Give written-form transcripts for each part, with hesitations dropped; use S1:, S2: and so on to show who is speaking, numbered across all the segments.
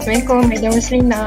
S1: Assalamualaikum, Madam Roslina.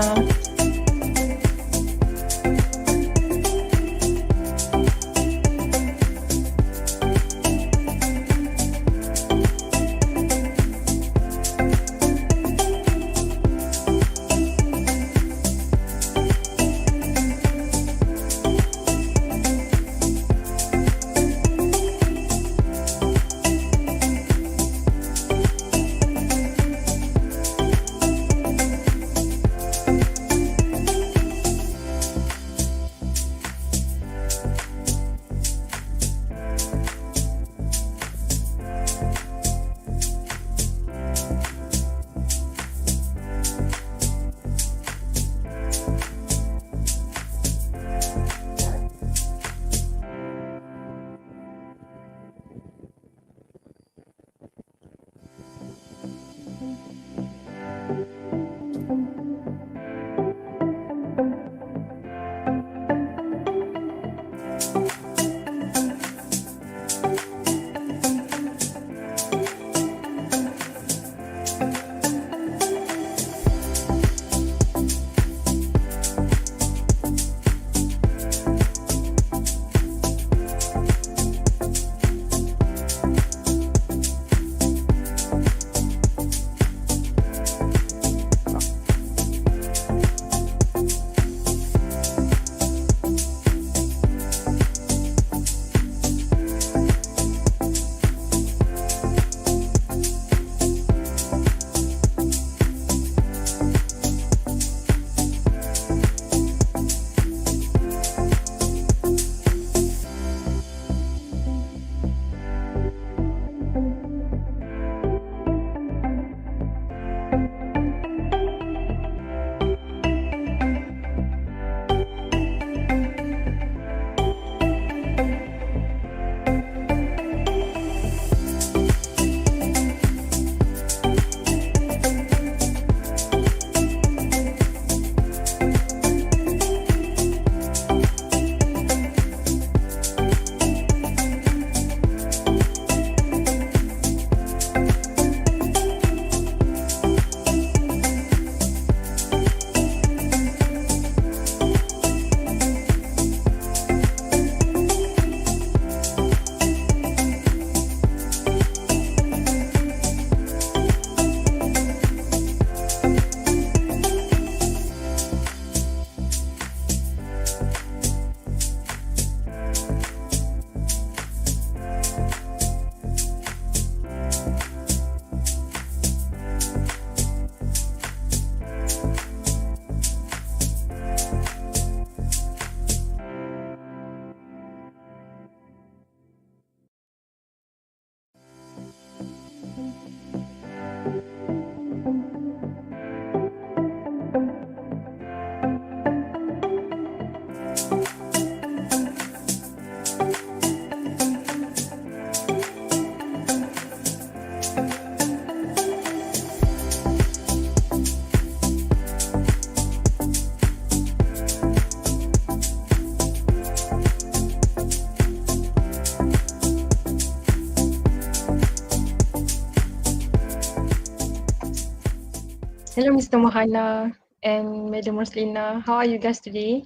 S1: Hello, Mr. Mohana and Madam Roslina. How are you guys today?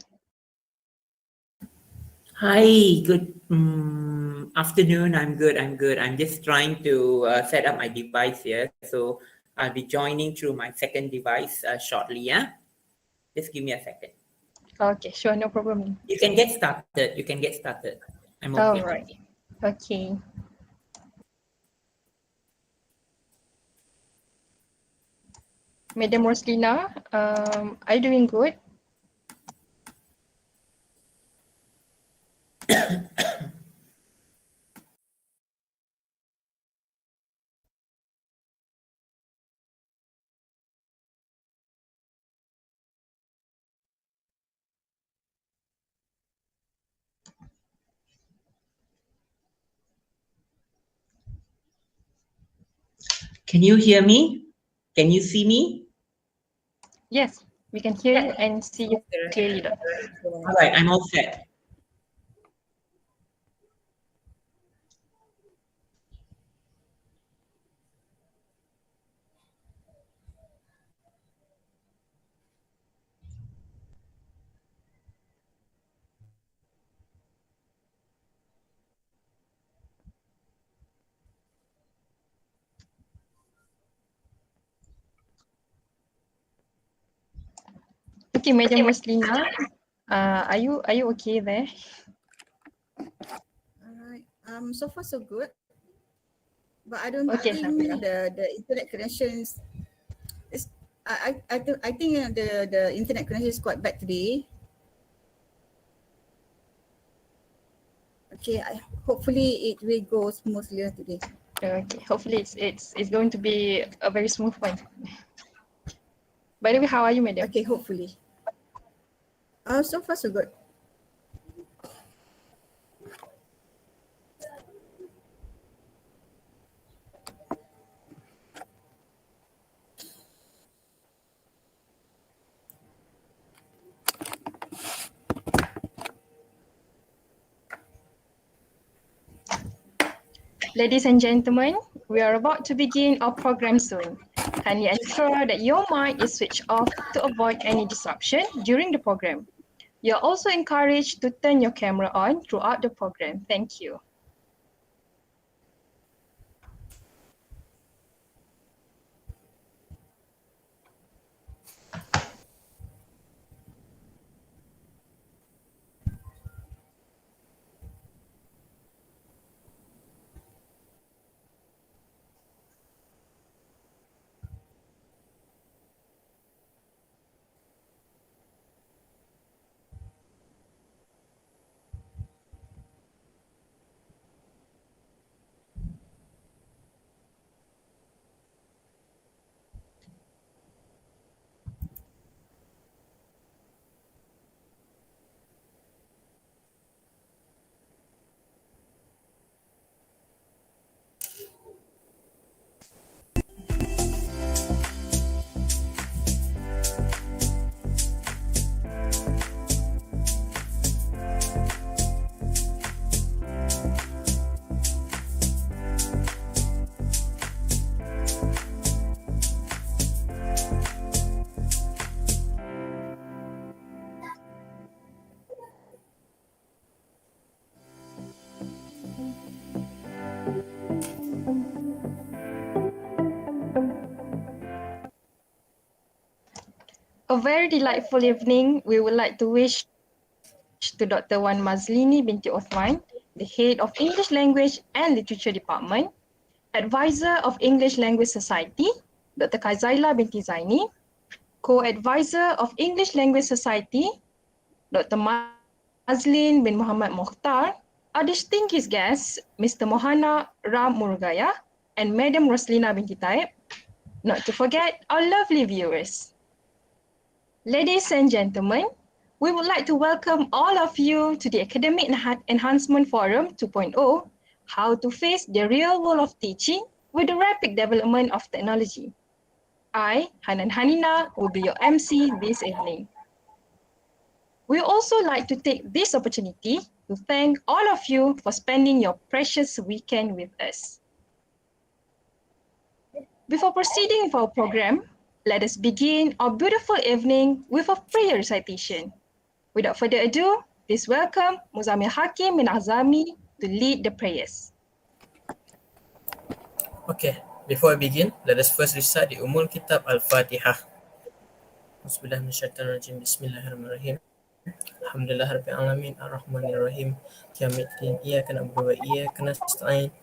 S2: Hi, good afternoon. I'm good. I'm just trying to set up my device here. So I'll be joining through my second device shortly. Yeah, just give me a second.
S1: Okay, sure, no problem.
S2: You can get started. I'm
S1: All
S2: okay.
S1: right. Okay. Madam Roslina, are you doing good?
S2: Can you hear me? Can you see me?
S1: Yes, we can hear you and see you clearly.
S2: All right, I'm all set.
S1: Okay, Madam Roslina, are you okay there?
S3: Alright. So far so good, but I don't
S1: Okay,
S3: think
S1: Alhamdulillah.
S3: the internet connections is. I think the internet connection is quite bad today. Okay, hopefully it will go smoothly today.
S1: Okay, hopefully it's going to be a very smooth one. By the way, how are you, Madam?
S3: Okay, hopefully. So far so good.
S1: Ladies and gentlemen, we are about to begin our program soon. Kindly ensure that your mic is switched off to avoid any disruption during the program. You are also encouraged to turn your camera on throughout the program. Thank you. A very delightful evening we would like to wish to Dr. Wan Mazlini binti Othman, the head of English Language and Literature Department, Advisor of English Language Society, Dr. Kazaila binti Zaini, Co-Advisor of English Language Society, Dr. Mazlin bin Muhammad Mokhtar, our distinguished guests, Mr. Mohana Ram Murugaya and Madam Roslina binti Taib, not to forget our lovely viewers. Ladies and gentlemen, we would like to welcome all of you to the Academic Enhancement Forum 2.0, How to Face the Real World of Teaching with the Rapid Development of Technology. I, Hanan Hanina, will be your MC this evening. We also like to take this opportunity to thank all of you for spending your precious weekend with us. Before proceeding with our program, let us begin our beautiful evening with a prayer recitation. Without further ado, please welcome Muzamil Hakim bin Azami to lead the prayers.
S4: Okay, before we begin, let us first recite the Ummul Kitab Al-Fatihah. Bismillahirrahmanirrahim. Bismillahirrahmanirrahim. Alhamdulillah Rabbil Alamin Ar-Rahmanir-Rahim. Qiyamiddin. Iyyaka na'budu wa iyyaka nasta'in.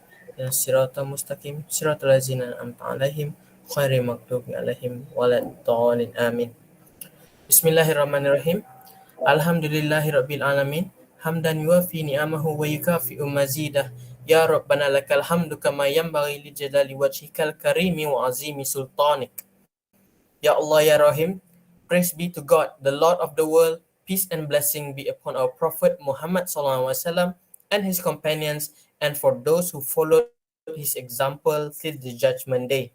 S4: Siratal mustaqim. Siratal ladzina an'amta 'alaihim ghairil maghdubi 'alaihim waladdallin. Amin. Bismillahirrahmanirrahim. Alhamdulillahi Rabbil Alamin. Hamdan yuafi ni'amahu wa yukafi'u mazidah. Ya Rabbana lakal hamdu kama yanbaghi li jalali wajhikal karimi wa azimi sultanik. Ya Allah ya Rahim. Praise be to God, the Lord of the world. Peace and blessing be upon our Prophet Muhammad SAW and his companions, and for those who followed his example till the judgment day.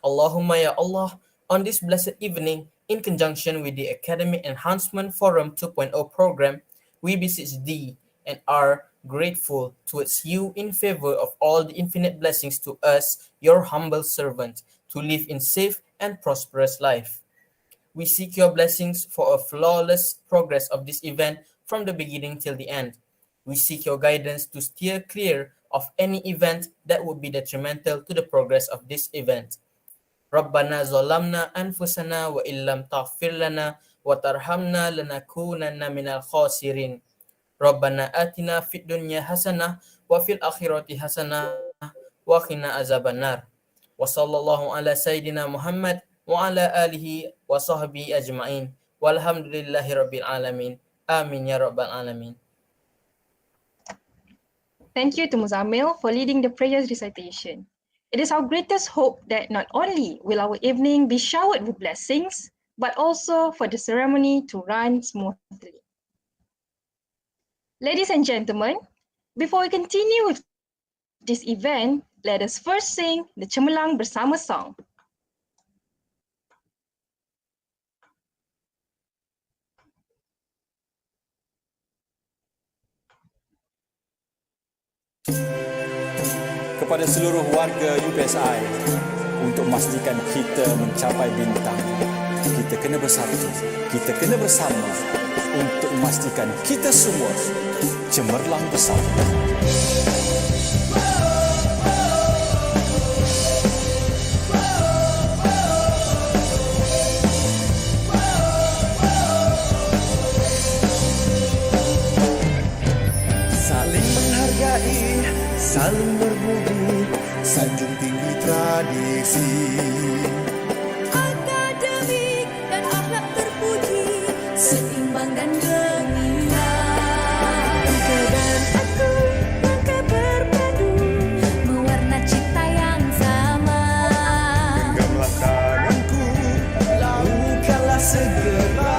S4: Allahumma ya Allah, on this blessed evening, in conjunction with the Academic Enhancement Forum 2.0 program, we beseech Thee and are grateful towards You in favor of all the infinite blessings to us, Your humble servant, to live in safe and prosperous life. We seek Your blessings for a flawless progress of this event from the beginning till the end. We seek Your guidance to steer clear of any event that would be detrimental to the progress of this event. ربنا ظلمنا أنفسنا وإن لم تغفر لنا وترحمنا لنكونن من الخاسرين. ربنا آتنا في الدنيا حسنة وفي الآخرة حسنة وقنا عذاب النار. وصلى الله على سيدنا محمد وعلى آله وصحبه أجمعين والحمد لله رب العالمين. آمين يا رب العالمين.
S1: Thank you to Muzamil for leading the prayers recitation. It is our greatest hope that not only will our evening be showered with blessings, but also for the ceremony to run smoothly. Ladies and gentlemen, before we continue with this event, let us first sing the Cemerlang Bersama song.
S5: Kepada seluruh warga UPSI, untuk memastikan kita mencapai bintang, kita kena bersatu, kita kena bersama untuk memastikan kita semua cemerlang bersama.
S6: Saling menghargai, saling berbudi, sanjung tinggi tradisi.
S7: Akademik dan akhlak terpuji, seimbang dan gembira. Engkau dan aku, langkah berpadu, mewarna cipta yang sama.
S6: Genggamlah tanganku, lakukanlah segera.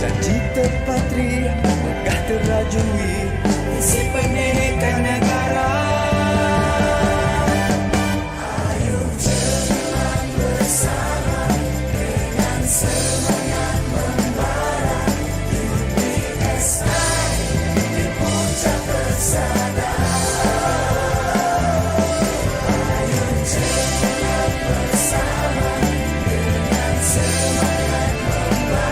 S6: Janji terpatri, megah terajui, visi pendidikan negara. Ayo cemerlang bersama dengan semangat membara. UPSI di puncak persada. Ayo cemerlang bersama dengan semangat membara.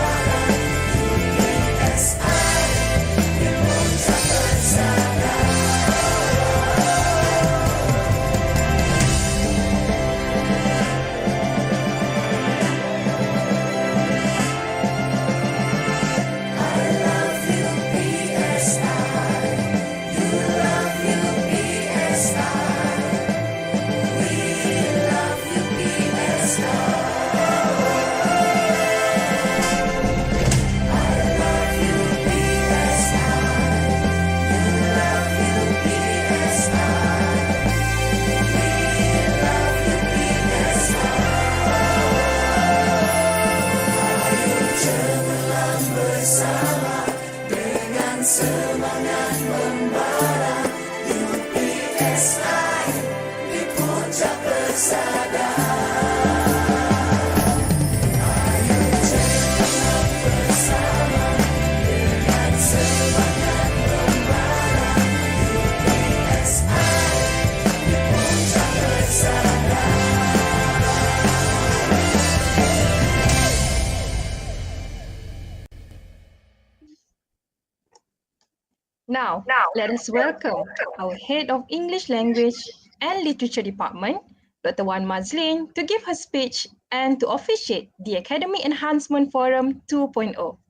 S1: Now, let us welcome our Head of English Language and Literature Department, Dr. Wan Mazlin, to give her speech and to officiate the Academic Enhancement Forum 2.0.
S8: All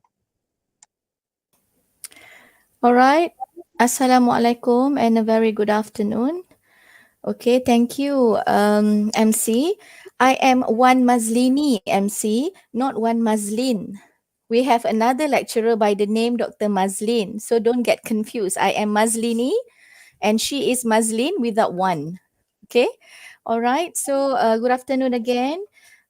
S8: right. Assalamualaikum and a very good afternoon. Okay, thank you, MC. I am Wan Mazlini, MC, not Wan Mazlin. We have another lecturer by the name Dr. Mazlin, so don't get confused. I am Mazlini and she is Mazlin without one. Okay, all right. So good afternoon again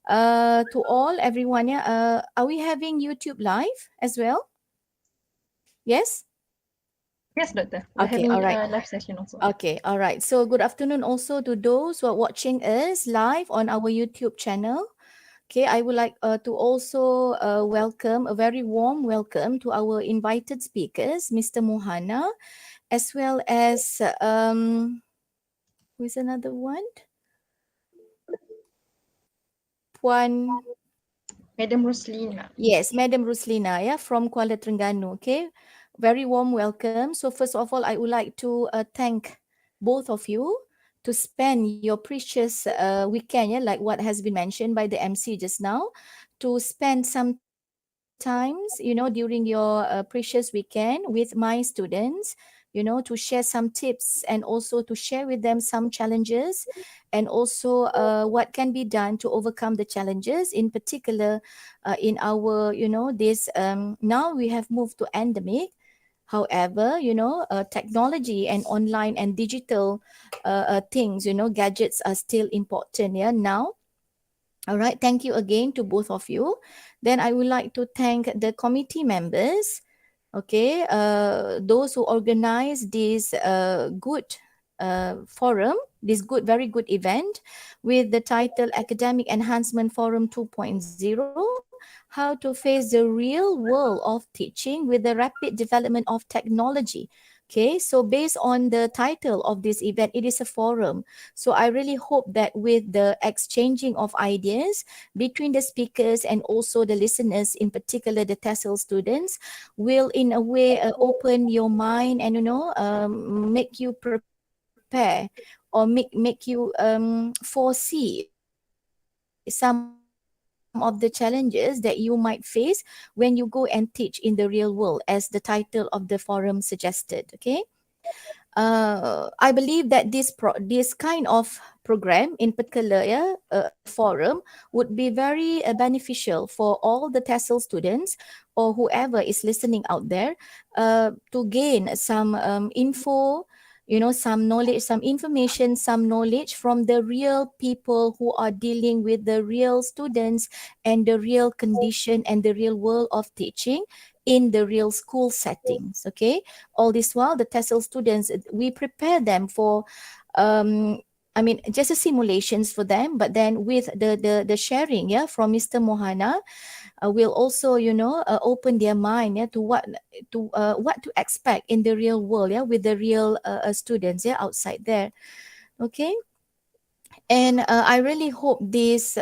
S8: to all, everyone. Yeah, are we having YouTube live as well? Yes?
S1: Yes, Doctor. We're
S8: Okay,
S1: having
S8: all right.
S1: a live session also.
S8: Okay, all right. So good afternoon also to those who are watching us live on our YouTube channel. Okay, I would like to also welcome a very warm welcome to our invited speakers, Mr. Mohana, as well as who is another one? Puan.
S1: Madam Roslina.
S8: Yes, Madam Ruslina, yeah, from Kuala Terengganu. Okay, very warm welcome. So first of all, I would like to thank both of you to spend your precious weekend, yeah, like what has been mentioned by the MC just now, to spend some times, during your precious weekend with my students, to share some tips and also to share with them some challenges and also what can be done to overcome the challenges in particular in our this now we have moved to endemic. However, technology and online and digital things, gadgets are still important, yeah, now. All right, thank you again to both of you. Then I would like to thank the committee members, okay, those who organize this good forum, this very good event with the title Academic Enhancement Forum 2.0, how to face the real world of teaching with the rapid development of technology. Okay, so based on the title of this event, it is a forum. So I really hope that with the exchanging of ideas between the speakers and also the listeners, in particular the TESOL students, will in a way open your mind and make you prepare or make you foresee some of the challenges that you might face when you go and teach in the real world, as the title of the forum suggested. Okay. I believe that this kind of program in particular, yeah, a forum would be very beneficial for all the TESOL students or whoever is listening out there to gain some info, some knowledge, some information, some knowledge from the real people who are dealing with the real students and the real condition and the real world of teaching in the real school settings. Okay, all this while the TESOL students, we prepare them for just a simulations for them, but then with the sharing, yeah, from Mr. Mohana, will also open their mind, yeah, to what to expect in the real world, yeah, with the real students, yeah, outside there. Okay. And I really hope this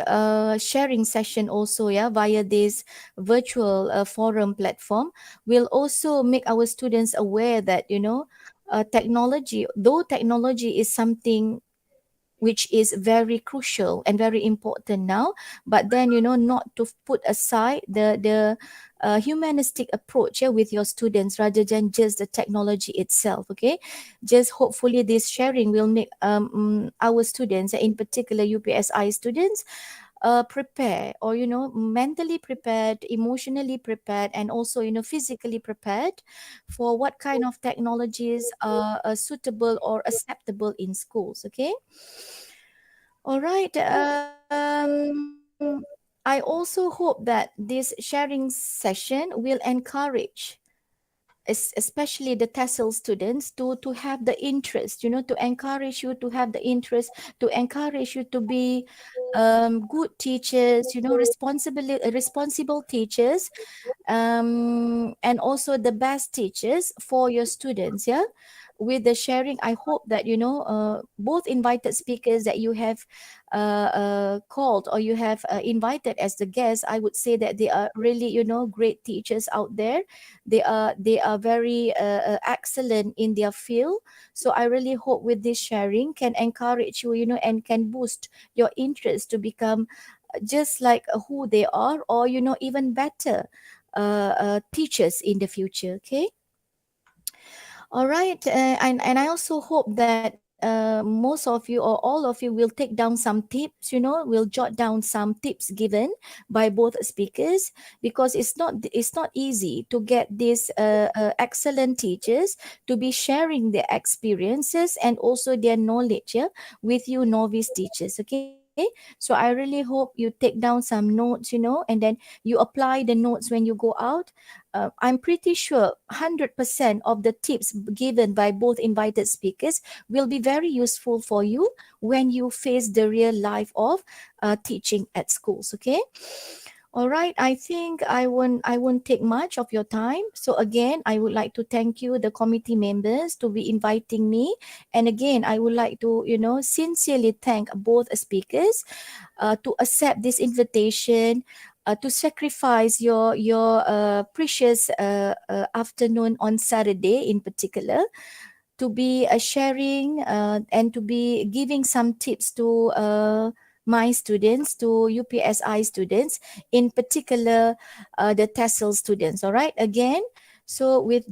S8: sharing session also, yeah, via this virtual forum platform will also make our students aware that, technology, though technology is something which is very crucial and very important now, but then not to put aside the humanistic approach, yeah, with your students rather than just the technology itself. Okay, just hopefully this sharing will make our students, in particular UPSI students, prepare, or mentally prepared, emotionally prepared, and also physically prepared for what kind of technologies are suitable or acceptable in schools. Okay. All right. I also hope that this sharing session will encourage, especially the TESOL students, to have the interest, to encourage you to have the interest, to encourage you to be good teachers, responsible teachers, and also the best teachers for your students. Yeah, with the sharing, I hope that both invited speakers that you have called or you have invited as the guests, I would say that they are really great teachers out there. They are very excellent in their field. So I really hope with this sharing can encourage you, and can boost your interest to become just like who they are, or even better teachers in the future. Okay. All right, and I also hope that most of you or all of you will take down some tips. Will jot down some tips given by both speakers, because it's not easy to get these excellent teachers to be sharing their experiences and also their knowledge, yeah, with you novice teachers. Okay, So I really hope you take down some notes, and then you apply the notes when you go out. I'm pretty sure 100% of the tips given by both invited speakers will be very useful for you when you face the real life of teaching at schools. Okay. All right, I think I won't take much of your time. So again, I would like to thank you, the committee members, to be inviting me. And again, I would like to, sincerely thank both speakers to accept this invitation, to sacrifice your precious afternoon on Saturday in particular, to be sharing and to be giving some tips to my students, to UPSI students, in particular the TESOL students. All right, again. So with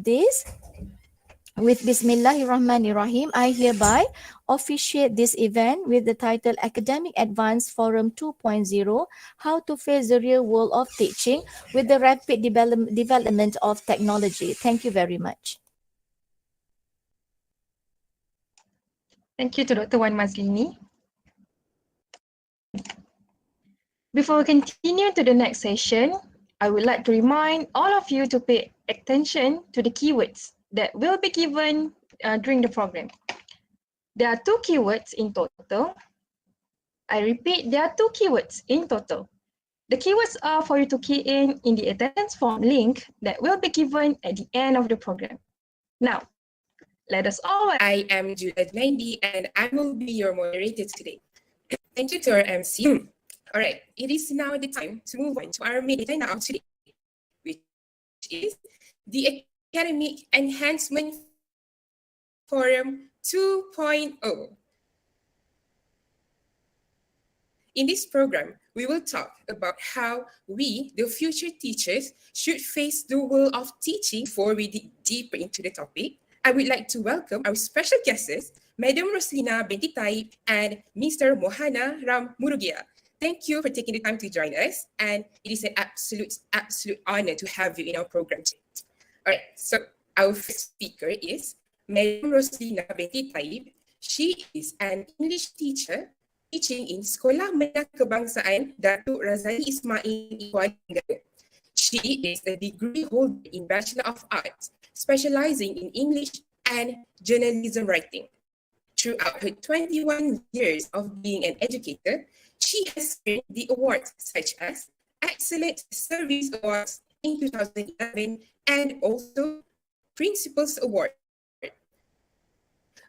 S8: Bismillahirrahmanirrahim, I hereby officiate this event with the title Academic Advance Forum 2.0, How to Face the Real World of Teaching with the Rapid Development of Technology. Thank you very much.
S1: Thank you to Dr. Wan Mazlini. Before we continue to the next session, I would like to remind all of you to pay attention to the keywords that will be given during the program. There are 2 keywords in total. I repeat, there are 2 keywords in total. The keywords are for you to key in the attendance form link that will be given at the end of the program. Now, let us all.
S9: I am Juliet Mendy and I will be your moderator today. Thank you to our MC. All right, it is now the time to move on to our main agenda of today, which is the Academic Enhancement Forum 2.0. In this program, we will talk about how we, the future teachers, should face the world of teaching. Before we dig deeper into the topic, I would like to welcome our special guests, Madam Roslina Binti Taib and Mr. Mohana Ram Murugia. Thank you for taking the time to join us, and it is an absolute honor to have you in our program today. All right, so our first speaker is Madam Roslina Binti Taib. She is an English teacher teaching in Sekolah Menengah Kebangsaan Datuk Razali Ismail Kuala Lumpur. She is a degree holder in Bachelor of Arts, specializing in English and journalism writing. Throughout her 21 years of being an educator, she has earned the awards such as Excellent Service Awards in 2011 and also Principals Award.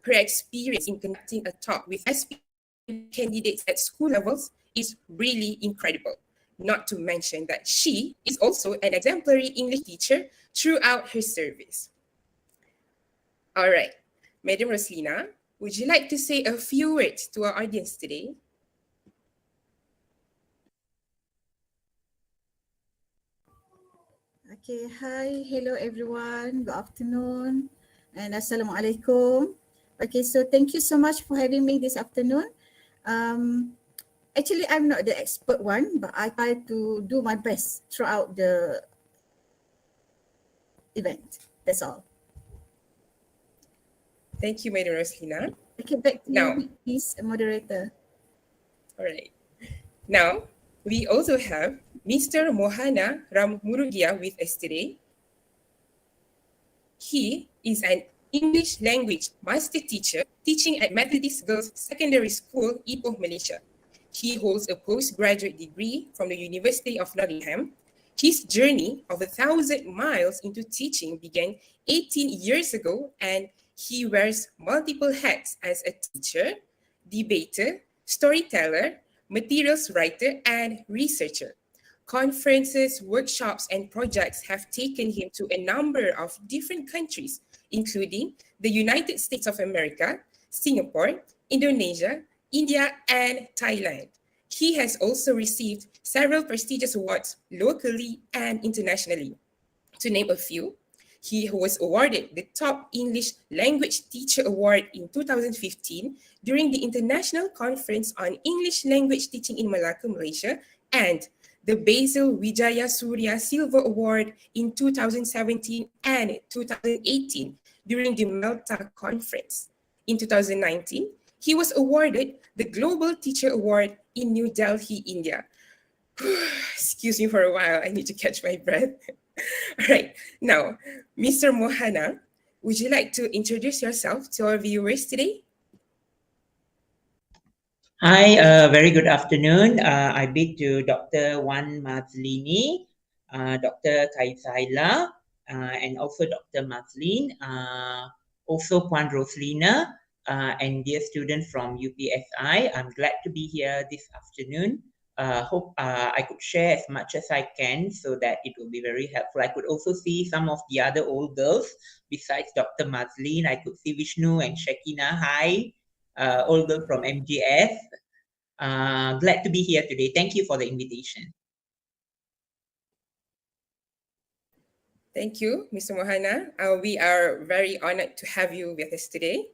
S9: Her experience in conducting a talk with SP candidates at school levels is really incredible. Not to mention that she is also an exemplary English teacher throughout her service. All right, Madam Roslina, would you like to say a few words to our audience today?
S3: Okay, hi, hello everyone, good afternoon and Assalamualaikum. Okay, so thank you so much for having me this afternoon. Actually, I'm not the expert one, but I try to do my best throughout the event. That's all.
S9: Thank you, Madam Roslina.
S3: Okay, back to
S9: Now,
S3: you, please, moderator.
S9: all right. Now, we also have Mr. Mohana Ram Murugia with us today. He is an English language master teacher teaching at Methodist Girls Secondary School, Ipoh, Malaysia. He holds a postgraduate degree from the University of Nottingham. His journey of 1,000 miles into teaching began 18 years ago, and he wears multiple hats as a teacher, debater, storyteller, materials writer, and researcher. Conferences, workshops, and projects have taken him to a number of different countries, including the United States of America, Singapore, Indonesia, India, and Thailand. He has also received several prestigious awards locally and internationally. To name a few, he was awarded the Top English Language Teacher Award in 2015 during the International Conference on English Language Teaching in Malacca, Malaysia, and the Basil Wijaya Surya Silver Award in 2017 and 2018 during the Malta Conference. In 2019, He was awarded the Global Teacher Award in New Delhi, India. Excuse me for a while, I need to catch my breath. All right, now, Mr. Mohana, would you like to introduce yourself to our viewers today?
S2: Hi, very good afternoon. I bid to Dr. Wan Mazlini, Dr. Kaisaila, and also Dr. Mazlin, also Puan Roslina, and dear students from UPSI. I'm glad to be here this afternoon. Hope I could share as much as I can so that it will be very helpful. I could also see some of the other old girls besides Dr. Mazlin. I could see Vishnu and Shakina. Hi, all girls from MGS. Glad to be here today. Thank you for the invitation.
S9: Thank you, Mr. Mohana. We are very honored to have you with us today.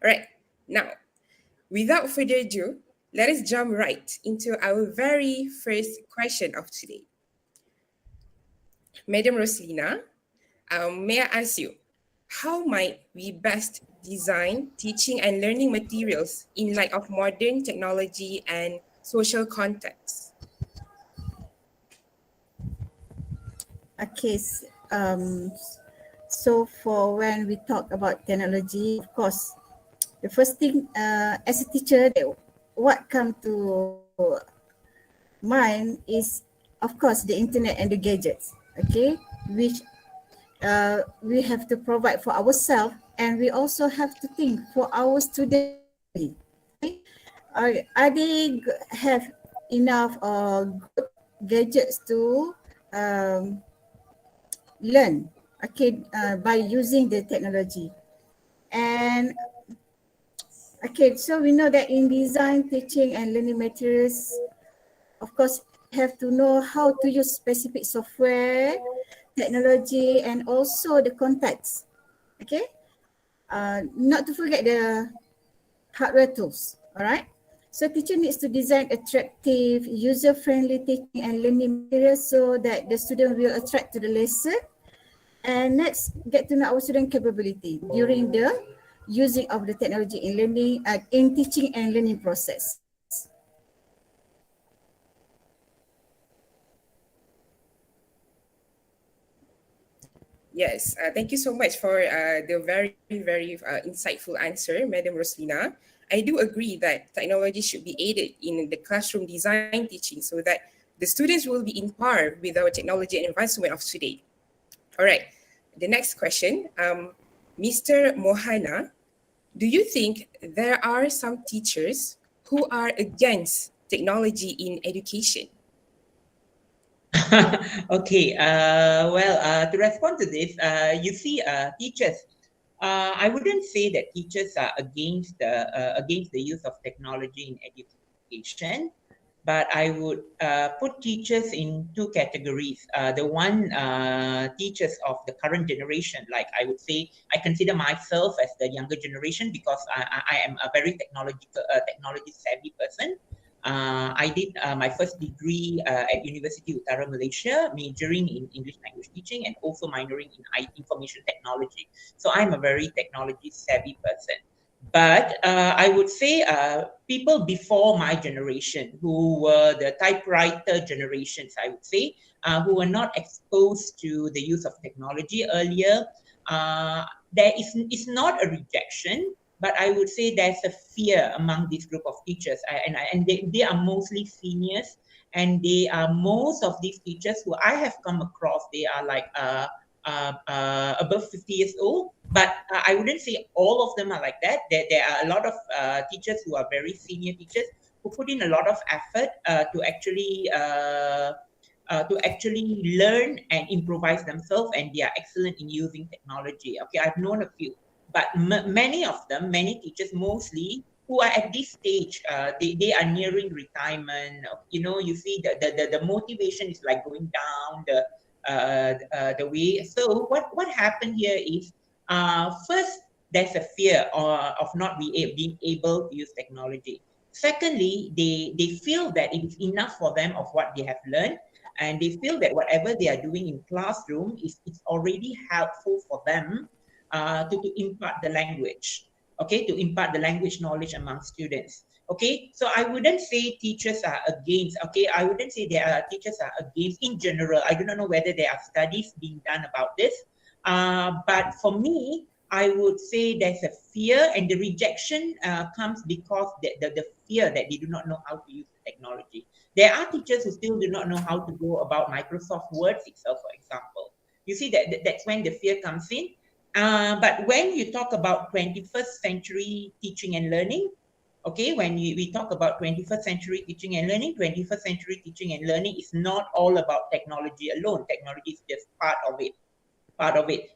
S9: All right, now, without further ado, let us jump right into our very first question of today. Madam Roslina, may I ask you, how might we best design teaching and learning materials in light of modern technology and social context?
S3: Okay, so for when we talk about technology, of course, the first thing as a teacher, what come to mind is, of course, the internet and the gadgets, okay, which we have to provide for ourselves, and we also have to think for our students. Okay? Are they have enough good gadgets to learn, okay, by using the technology? And okay, so we know that in design, teaching, and learning materials, of course, have to know how to use specific software, technology, and also the context. Okay, not to forget the hardware tools. All right. So teacher needs to design attractive, user-friendly teaching and learning materials so that the student will attract to the lesson. And let's get to know our student capability during the using of the technology in learning, in teaching and learning process.
S9: Yes, thank you so much for the very, very insightful answer, Madam Roslina. I do agree that technology should be aided in the classroom design teaching so that the students will be in par with our technology and advancement of today. All right, the next question, Mr. Mohana, do you think there are some teachers who are against technology in education?
S2: Okay. To respond to this, you see, teachers. I wouldn't say that teachers are against the use of technology in education, but I would put teachers in two categories. The one teachers of the current generation, like I would say, I consider myself as the younger generation because I am a very technology savvy person. I did my first degree at University Utara Malaysia, majoring in English language teaching and also minoring in information technology. So I'm a very technology savvy person. But I would say people before my generation, who were the typewriter generations, I would say, who were not exposed to the use of technology earlier, it's not a rejection, but I would say there's a fear among this group of teachers, and they are mostly seniors, and they are most of these teachers who I have come across. They are like above 50 years old, but I wouldn't say all of them are like that. There are a lot of teachers who are very senior teachers who put in a lot of effort to actually learn and improvise themselves, and they are excellent in using technology. Okay, I've known a few, but many of them, many teachers mostly, who are at this stage, they are nearing retirement. You know, you see the motivation is like going down the way. So what happened here is, first, there's a fear of not being able to use technology. Secondly, they feel that it is enough for them of what they have learned, and they feel that whatever they are doing in classroom is already helpful for them to impart the language. okay, to impart the language knowledge among students. Okay, so I wouldn't say teachers are against, okay, I wouldn't say there are teachers are against in general. I do not know whether there are studies being done about this. But for me, I would say there's a fear, and the rejection comes because the fear that they do not know how to use the technology. There are teachers who still do not know how to go about Microsoft Word itself, for example. You see, that's when the fear comes in. But when you talk about 21st century teaching and learning, okay, when we talk about 21st century teaching and learning, 21st century teaching and learning is not all about technology alone. Technology is just part of it.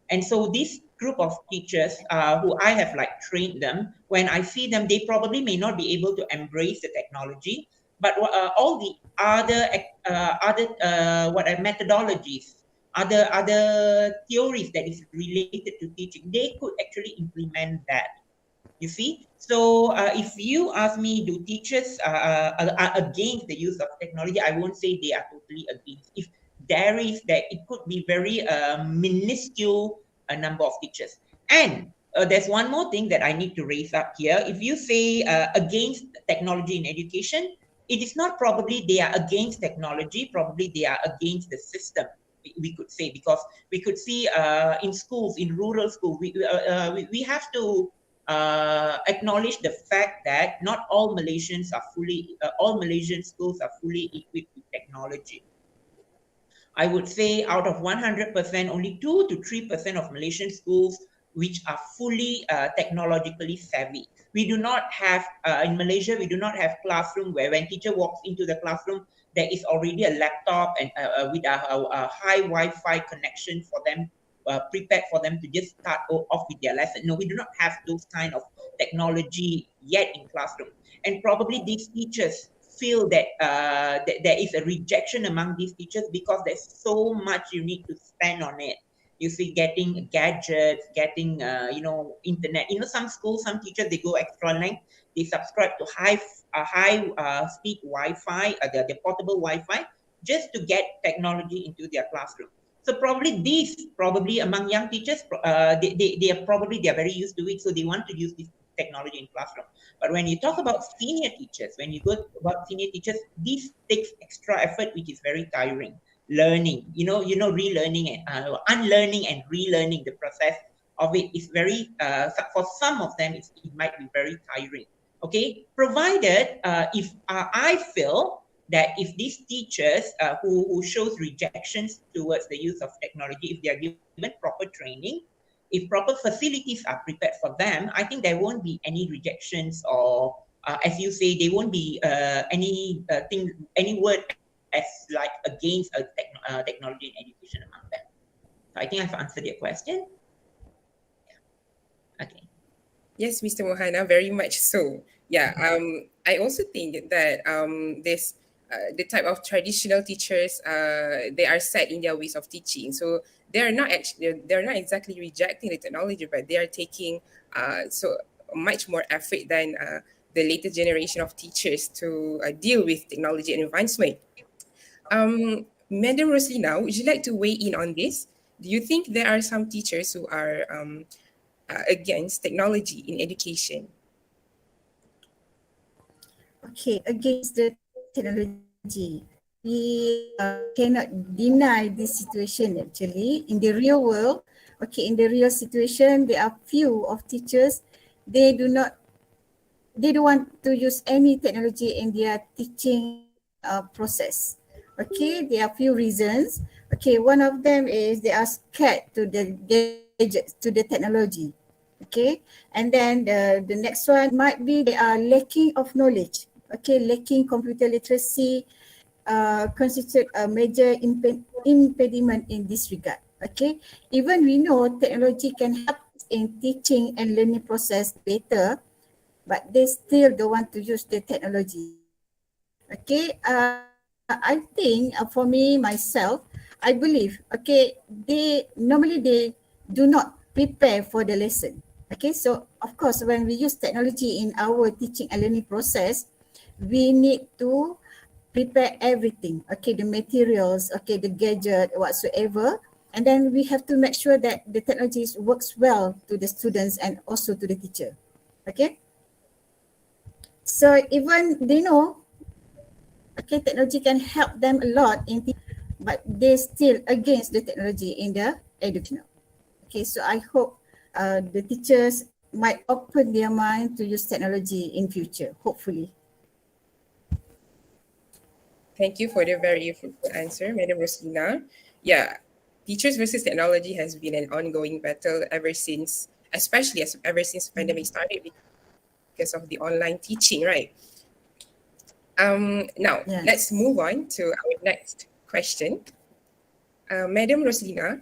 S2: And so this group of teachers who I have like trained them, when I see them, they probably may not be able to embrace the technology, but all the other methodologies, other theories that is related to teaching, they could actually implement that. You see, so if you ask me, do teachers are against the use of technology? I won't say they are totally against. If there is that, it could be very minuscule number of teachers. And there's one more thing that I need to raise up here. If you say against technology in education, it is not probably they are against technology. Probably they are against the system. We could say, because we could see in schools, in rural schools, we have to acknowledge the fact that not all Malaysians are all Malaysian schools are fully equipped with technology. I would say out of 100%, only 2 to 3% of Malaysian schools which are fully technologically savvy. We do not have, in Malaysia, we do not have classroom where when teacher walks into the classroom, there is already a laptop and with a high Wi-Fi connection for them, prepared for them to just start off with their lesson. No, we do not have those kind of technology yet in classroom. And probably these teachers feel that, that there is a rejection among these teachers because there's so much you need to spend on it. You see, getting gadgets, getting internet. Some schools, some teachers, they go extra length. They subscribe to high speed Wi-Fi, the portable Wi-Fi, just to get technology into their classroom. So probably among young teachers, they are very used to it, so they want to use this technology in classroom. But when you talk about senior teachers, when you go about senior teachers, this takes extra effort, which is very tiring. Learning, relearning and unlearning and relearning, the process of it is very, for some of them, it might be very tiring. Okay, provided if I feel that if these teachers who shows rejections towards the use of technology, if they are given proper training, if proper facilities are prepared for them, I think there won't be any rejections, or as you say, there won't be any word as like against technology in education among them. So I think I've answered your question. Yeah. Okay.
S9: Yes, Mr. Mohana, very much so. Yeah, I also think that this the type of traditional teachers, they are set in their ways of teaching. So they're not exactly rejecting the technology, but they are taking so much more effort than the later generation of teachers to deal with technology and advancement. Madam Roslina, would you like to weigh in on this? Do you think there are some teachers who are against technology in education?
S3: Okay, against the technology, we cannot deny this situation actually. In the real world, okay, in the real situation, there are few of teachers, they don't want to use any technology in their teaching process. Okay, there are few reasons. Okay, one of them is they are scared to the gadgets, to the technology. Okay, and then the next one might be they are lacking of knowledge. Okay, lacking computer literacy constitute a major impediment in this regard. Okay, even we know technology can help in teaching and learning process better, but they still don't want to use the technology. Okay, I think for me myself, I believe, okay, they do not prepare for the lesson. Okay, so of course when we use technology in our teaching and learning process, we need to prepare everything. Okay, the materials, okay, the gadget, whatsoever, and then we have to make sure that the technology works well to the students and also to the teacher. Okay. So even they know, okay, technology can help them a lot in but they still against the technology in the educational. Okay, so I hope the teachers might open their mind to use technology in future, hopefully.
S9: Thank you for the very fruitful answer, Madam Roslina. Yeah, teachers versus technology has been an ongoing battle ever since, especially ever since the pandemic started because of the online teaching, right? Now, let's
S3: Yes.
S9: move on to our next question. Madam Roslina,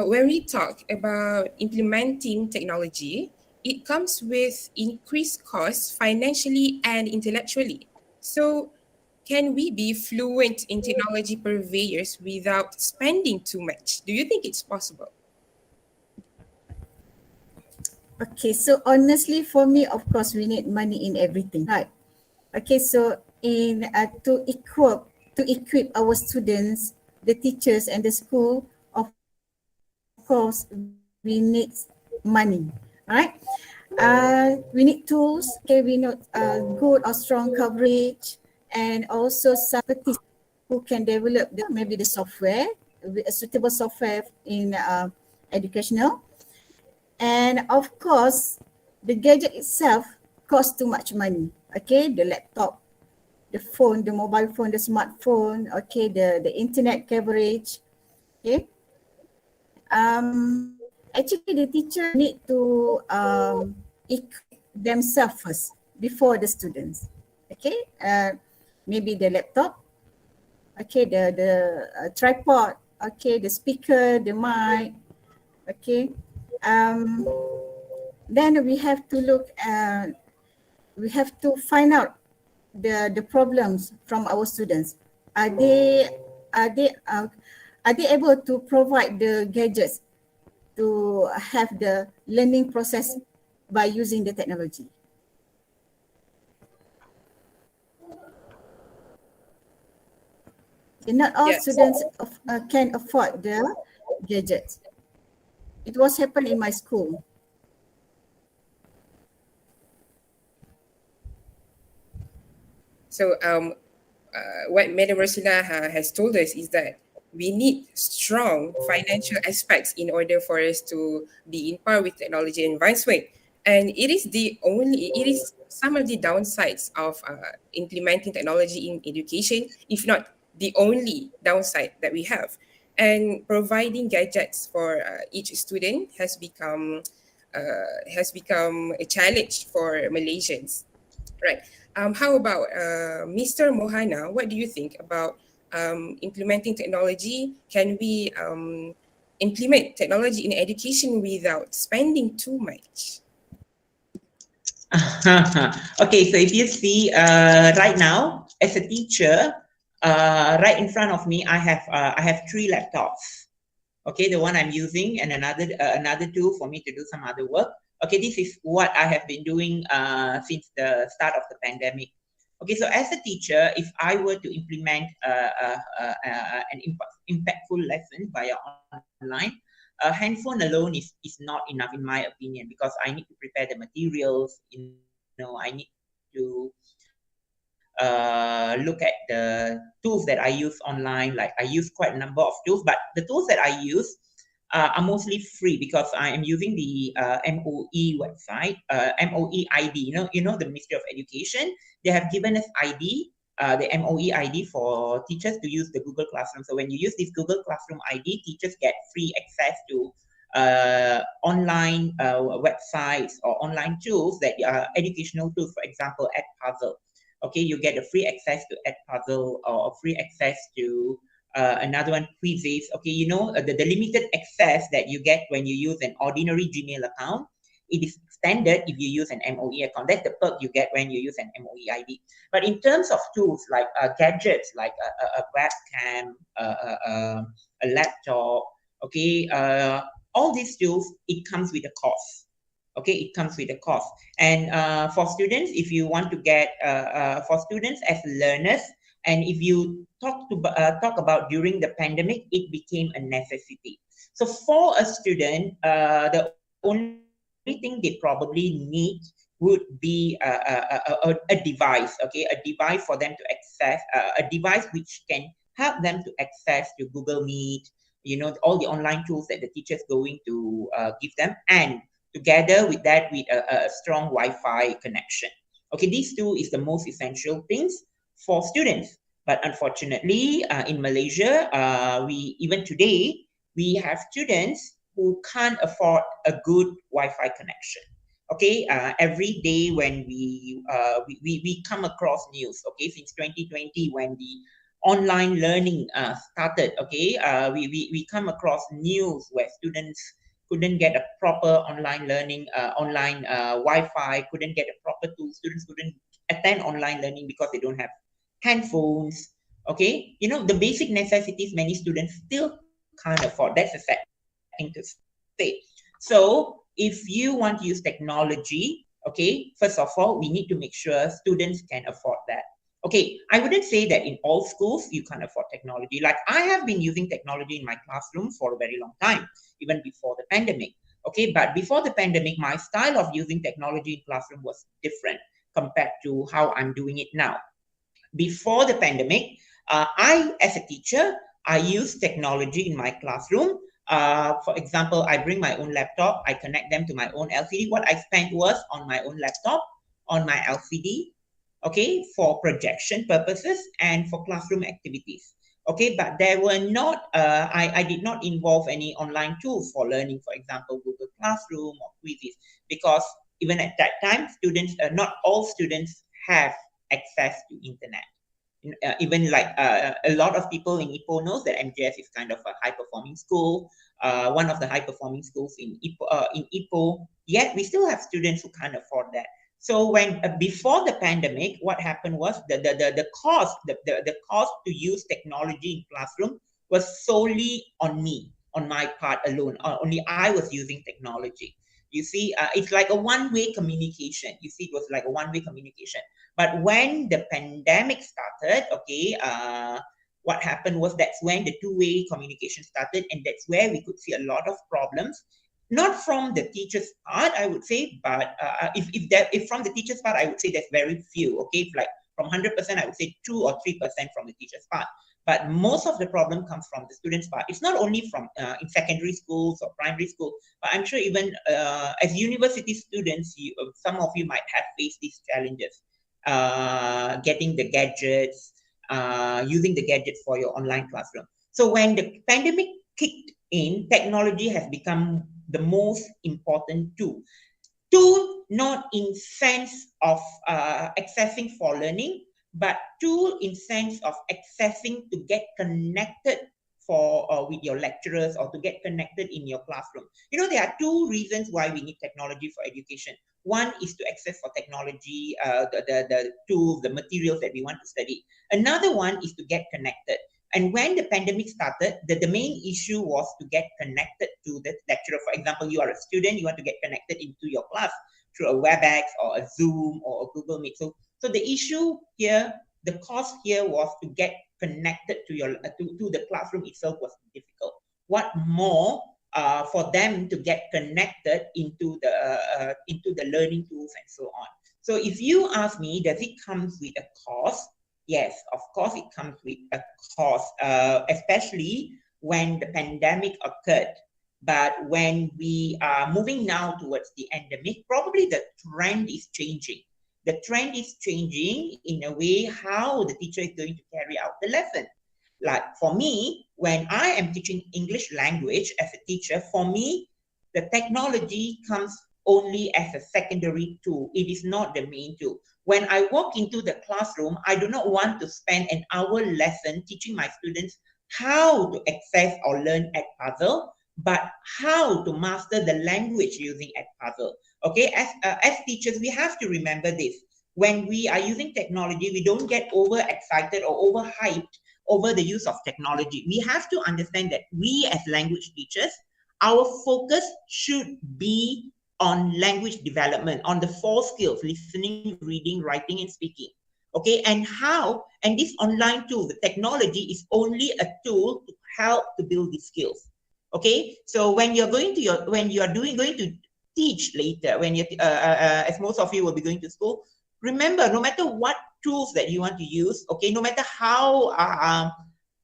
S9: when we talk about implementing technology, it comes with increased costs financially and intellectually. So, can we be fluent in technology purveyors without spending too much? Do you think it's possible?
S3: Okay, so honestly for me, of course, we need money in everything, right? Okay, so in to equip our students, the teachers and the school, of course, we need money, right? We need tools. Okay, we need good or strong coverage, and also some expertise who can develop maybe the software, a suitable software in educational, and of course, the gadget itself costs too much money. Okay, the laptop, the phone, the mobile phone, the smartphone. Okay, the internet coverage. Okay, actually the teacher need to equip themselves first before the students. Okay, maybe the laptop. Okay, the tripod. Okay, the speaker, the mic. Okay, um, then we have to look at, we have to find out the problems from our students. Are they are they uh, are they able to provide the gadgets to have the learning process by using the technology? Okay, not all
S9: Yes.
S3: students can afford the gadgets. It was happened in my school.
S9: So, what Madam Rosina has told us is that we need strong financial aspects in order for us to be in par with technology advancement. And it is some of the downsides of implementing technology in education, if not the only downside that we have. And providing gadgets for each student has become a challenge for Malaysians. Right. How about Mr. Mohana? What do you think about implementing technology? Can we implement technology in education without spending too much?
S2: Okay, so if you see right now as a teacher, right in front of me, I have 3 laptops. Okay, the one I'm using and another two for me to do some other work. Okay, this is what I have been doing since the start of the pandemic. Okay, so as a teacher, if I were to implement an impactful lesson via online, a handphone alone is not enough in my opinion, because I need to prepare the materials. I need to look at the tools that I use online. Like I use quite a number of tools, but the tools that I use are mostly free because I am using the MOE website, MOE ID. You know the Ministry of Education. They have given us ID, the MOE ID for teachers to use the Google Classroom. So when you use this Google Classroom ID, teachers get free access to online websites or online tools that are educational tools. For example, Edpuzzle. Okay, you get a free access to Edpuzzle or free access to another one, Quizzes. Okay, the limited access that you get when you use an ordinary Gmail account, it is standard if you use an MOE account. That's the perk you get when you use an MOE ID. But in terms of tools like gadgets, like a webcam, a laptop, okay, all these tools, it comes with a cost. Okay, it comes with a cost. And for students, if you want to get for students as learners, and if you talk about during the pandemic, it became a necessity. So for a student, the only thing they probably need is would be a device, okay, a device for them to access, a device which can help them to access to Google Meet, all the online tools that the teacher's going to give them, and together with that, with a strong Wi-Fi connection. Okay, these two is the most essential things for students. But unfortunately, in Malaysia, even today, we have students who can't afford a good Wi-Fi connection. Okay, every day when we come across news, okay, since 2020 when the online learning started, okay, we come across news where students couldn't get a proper online learning, online Wi-Fi, couldn't get a proper tool. Students couldn't attend online learning because they don't have handphones. Okay, the basic necessities many students still can't afford. That's a sad thing to say. So if you want to use technology, okay, first of all, we need to make sure students can afford that. Okay, I wouldn't say that in all schools you can't afford technology. Like I have been using technology in my classroom for a very long time, even before the pandemic. Okay, but before the pandemic, my style of using technology in classroom was different compared to how I'm doing it now. Before the pandemic, I, as a teacher, I use technology in my classroom. For example, I bring my own laptop, I connect them to my own LCD. What I spent was on my own laptop, on my LCD, okay, for projection purposes and for classroom activities. Okay, but there were not, I did not involve any online tools for learning, for example, Google Classroom or quizzes, because even at that time, students, not all students have access to internet. Even like a lot of people in Ipoh knows that MJS is kind of a high-performing school, one of the high-performing schools in Ipoh, yet we still have students who can't afford that. So when before the pandemic, what happened was the cost to use technology in classroom was solely on me, on my part alone. Only I was using technology. You see, it's like a one-way communication. You see, it was like a one-way communication. But when the pandemic started, okay, what happened was that's when the two-way communication started, and that's where we could see a lot of problems. Not from the teacher's part, I would say, but if from the teacher's part, I would say there's very few. Okay, if like from 100%, I would say 2 or 3% from the teacher's part. But most of the problem comes from the students' part. It's not only from in secondary schools or primary school, but I'm sure even as university students, some of you might have faced these challenges. Getting the gadgets, using the gadgets for your online classroom. So when the pandemic kicked in, technology has become the most important tool. Tool not in sense of accessing for learning, but tool in sense of accessing to get connected for with your lecturers or to get connected in your classroom. There are two reasons why we need technology for education. One is to access for technology, the tools, the materials that we want to study. Another one is to get connected. And when the pandemic started, the main issue was to get connected to the lecturer. For example, you are a student, you want to get connected into your class through a WebEx or a Zoom or a Google Meet. So the issue here, the cost here was to get connected to your to the classroom itself was difficult. What more for them to get connected into the learning tools and so on. So if you ask me, does it come with a cost? Yes, of course it comes with a cost, especially when the pandemic occurred. But when we are moving now towards the endemic, probably the trend is changing. The trend is changing in a way how the teacher is going to carry out the lesson. Like for me, when I am teaching English language as a teacher, for me, the technology comes only as a secondary tool. It is not the main tool. When I walk into the classroom, I do not want to spend an hour lesson teaching my students how to access or learn Edpuzzle, but how to master the language using Edpuzzle. Okay, as teachers, we have to remember this. When we are using technology, we don't get overexcited or overhyped over the use of technology. We have to understand that we as language teachers, our focus should be on language development, on the 4 skills: listening, reading, writing, and speaking. Okay, and this online tool, the technology is only a tool to help to build these skills. Okay, so when you're going to teach later when you, as most of you will be going to school, remember, no matter what tools that you want to use, okay, no matter how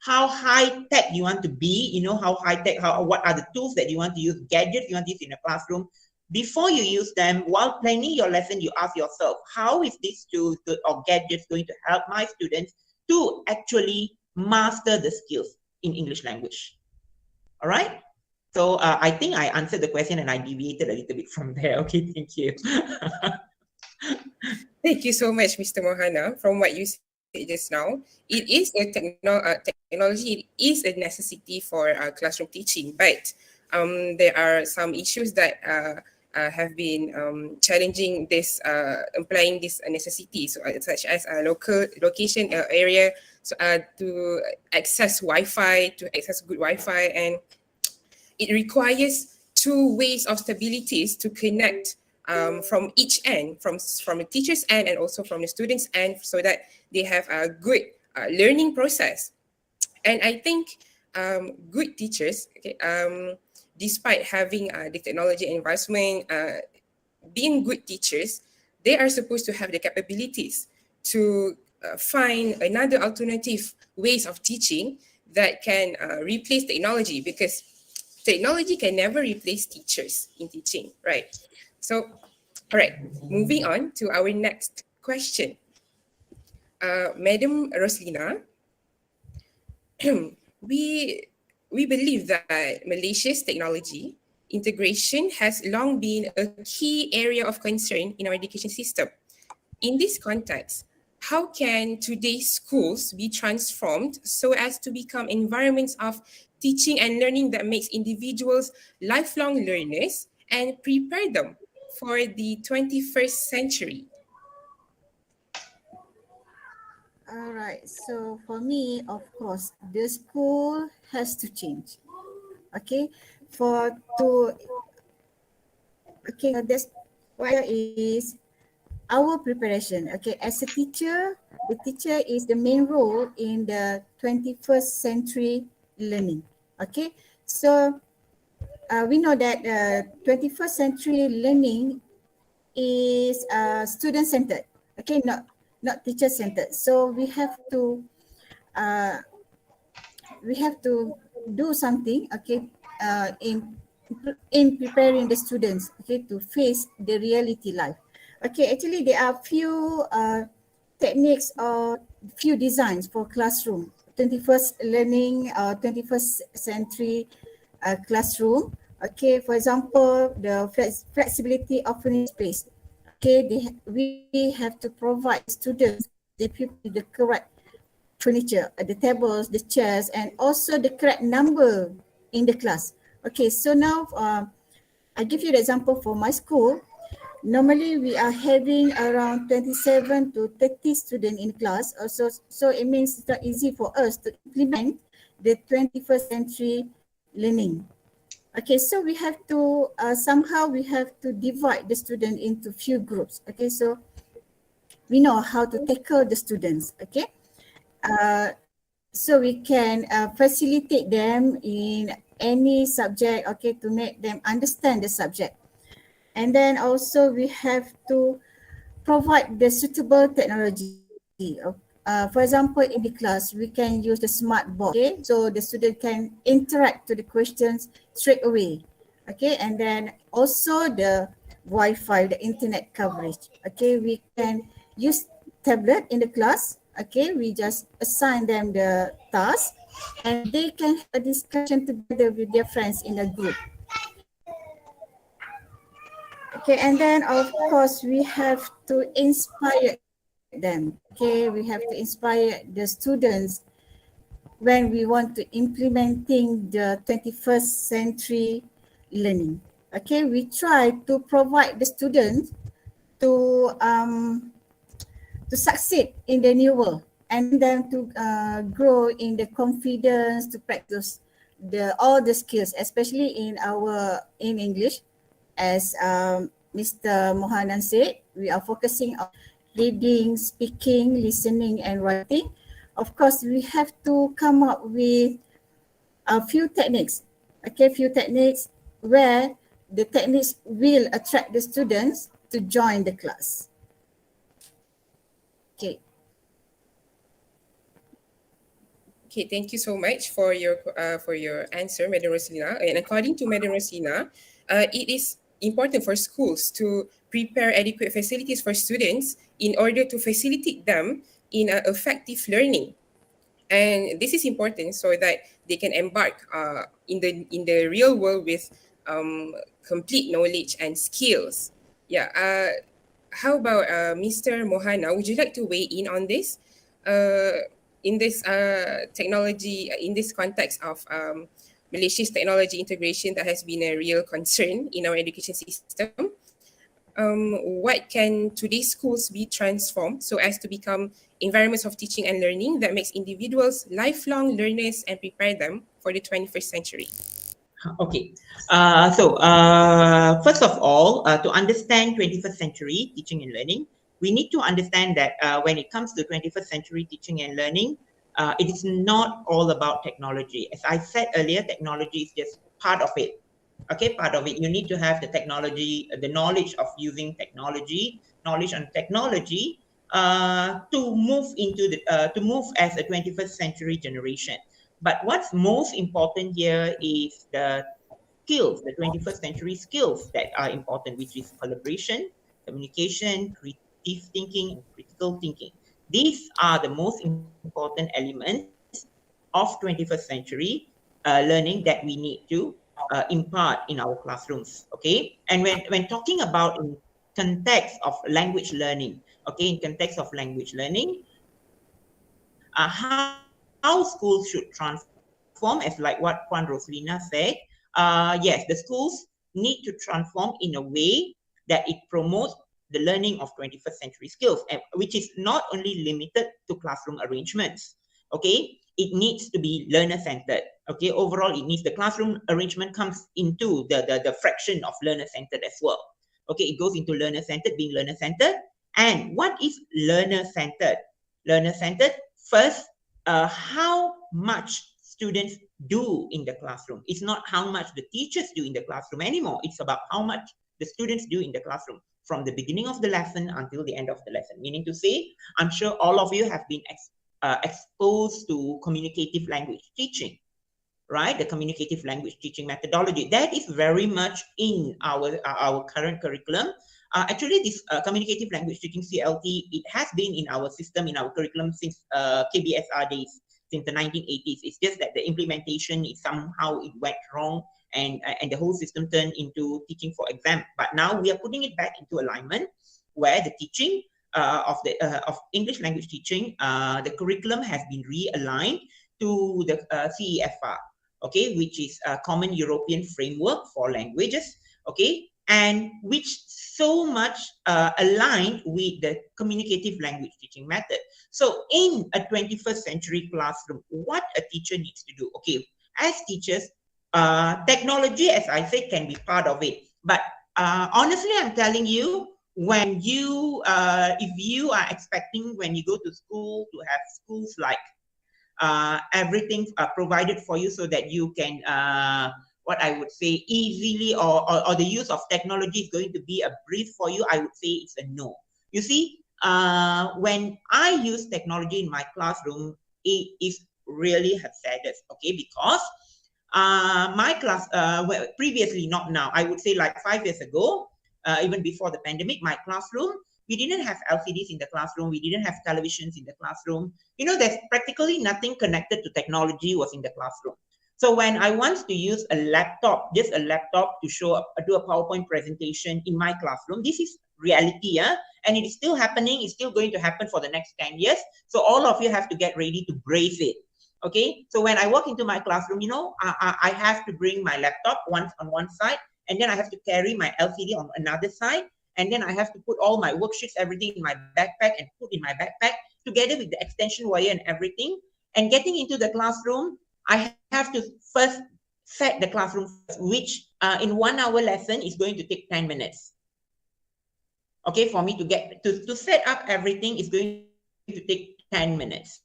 S2: high tech you want to be, you know, how high tech, what are the tools that you want to use, gadgets you want to use in a classroom. Before you use them, while planning your lesson, you ask yourself, how is this tool or gadgets going to help my students to actually master the skills in English language? All right. So I think I answered the question and I deviated a little bit from there. Okay, thank you.
S9: Thank you so much, Mr. Mohana. From what you said just now, it is a technology. It is a necessity for classroom teaching, but there are some issues that have been challenging this, implying this necessity, so, such as location area, so, to access Wi-Fi, to access good Wi-Fi, and it requires two ways of stabilities to connect from each end, from the teacher's end and also from the student's end, so that they have a good learning process. And I think good teachers, okay, despite having the technology advancement, being good teachers, they are supposed to have the capabilities to find another alternative ways of teaching that can replace technology, because technology can never replace teachers in teaching, right? So, all right, moving on to our next question. Madam Roslina, we believe that Malaysia's technology integration has long been a key area of concern in our education system. In this context, how can today's schools be transformed so as to become environments of teaching and learning that makes individuals lifelong learners and prepare them for the 21st century?
S3: All right. So for me, of course, the school has to change. Okay. That's why is our preparation. Okay. As a teacher, the teacher is the main role in the 21st century learning. Okay. So we know that 21st century learning is student-centered. Okay. Not teacher-centered. So we have to do something, okay, in preparing the students, okay, to face the reality life. Okay, actually there are few techniques or few designs for classroom, 21st learning, 21st century classroom. Okay, for example, the flexibility of furniture space. Okay, we have to provide students the people the correct furniture, the tables, the chairs, and also the correct number in the class. Okay, so now I give you the example for my school. Normally we are having around 27 to 30 students in class. Also, so it means it's not easy for us to implement the 21st century learning. Okay, so we have to somehow we have to divide the student into few groups. Okay, so we know how to tackle the students. Okay, so we can facilitate them in any subject. Okay, to make them understand the subject, and then also we have to provide the suitable technology. For example, in the class, we can use the smart board, okay? So the student can interact to the questions straight away, okay? And then also the Wi-Fi, the internet coverage, okay? We can use tablet in the class, okay? We just assign them the task and they can have a discussion together with their friends in a group. Okay, and then of course we have to inspire them. Okay, we have to inspire the students when we want to implementing the 21st century learning. Okay, we try to provide the students to succeed in the new world and then to grow in the confidence to practice all the skills, especially in English. As Mr. Mohanan said, we are focusing on reading, speaking, listening, and writing. Of course, we have to come up with a few techniques. Okay, few techniques where the techniques will attract the students to join the class. Okay.
S9: Okay, thank you so much for your answer, Madam Roslina. And according to Madam Roslina, it is important for schools to prepare adequate facilities for students in order to facilitate them in effective learning. And this is important so that they can embark in the real world with complete knowledge and skills. Yeah. How about Mr. Mohana? Would you like to weigh in on this? In this technology, in this context of Malaysia's technology integration that has been a real concern in our education system. What can today's schools be transformed so as to become environments of teaching and learning that makes individuals lifelong learners and prepare them for the 21st century?
S2: Okay. First of all, to understand 21st century teaching and learning, we need to understand that when it comes to 21st century teaching and learning, it is not all about technology. As I said earlier, technology is just part of it. Okay, part of it. You need to have the technology, the knowledge of using technology, knowledge on technology to move into to move as a 21st century generation. But what's most important here is the skills, the 21st century skills that are important, which is collaboration, communication, creative thinking, and critical thinking. These are the most important elements of 21st century learning that we need to impart in our classrooms. Okay, and when talking about in context of language learning, okay, in context of language learning, how schools should transform, as like what Puan Roslina said. Yes, the schools need to transform in a way that it promotes the learning of 21st century skills, which is not only limited to classroom arrangements. Okay, it needs to be learner centered. Okay, overall, it needs the classroom arrangement comes into the fraction of learner centered as well. Okay, it goes into learner centered, being learner centered. And what is learner centered? Learner centered, first, how much students do in the classroom. It's not how much the teachers do in the classroom anymore. It's about how much the students do in the classroom from the beginning of the lesson until the end of the lesson. Meaning to say, I'm sure all of you have been exposed to communicative language teaching, right? The communicative language teaching methodology. That is very much in our current curriculum. Actually, this communicative language teaching CLT, it has been in our system, in our curriculum since KBSR days, since the 1980s. It's just that the implementation is somehow it went wrong, and the whole system turned into teaching for exam. But now we are putting it back into alignment, where the teaching of English language teaching, the curriculum has been realigned to the CEFR, okay, which is a Common European Framework for Languages, okay, and which so much aligned with the communicative language teaching method. So in a 21st century classroom, what a teacher needs to do, okay, as teachers, technology, as I said, can be part of it. But honestly, I'm telling you, when you, if you are expecting when you go to school to have schools like everything provided for you so that you can, what I would say, easily, or the use of technology is going to be a breeze for you, I would say it's a no. You see, when I use technology in my classroom, it is really hazardous, okay, because my class, well, previously, not now, I would say like 5 years ago, even before the pandemic, my classroom, we didn't have LCDs in the classroom. We didn't have televisions in the classroom. You know, there's practically nothing connected to technology was in the classroom. So when I want to use a laptop, just a laptop to show up, do a PowerPoint presentation in my classroom, this is reality, yeah? And it is still happening. It's still going to happen for the next 10 years. So all of you have to get ready to brace it. Okay, so when I walk into my classroom, you know, I have to bring my laptop on one side, and then I have to carry my LCD on another side, and then I have to put all my worksheets, everything in my backpack and put in my backpack together with the extension wire and everything. And getting into the classroom, I have to first set the classroom, which in 1 hour lesson is going to take 10 minutes. Okay, for me to get to set up everything is going to take 10 minutes.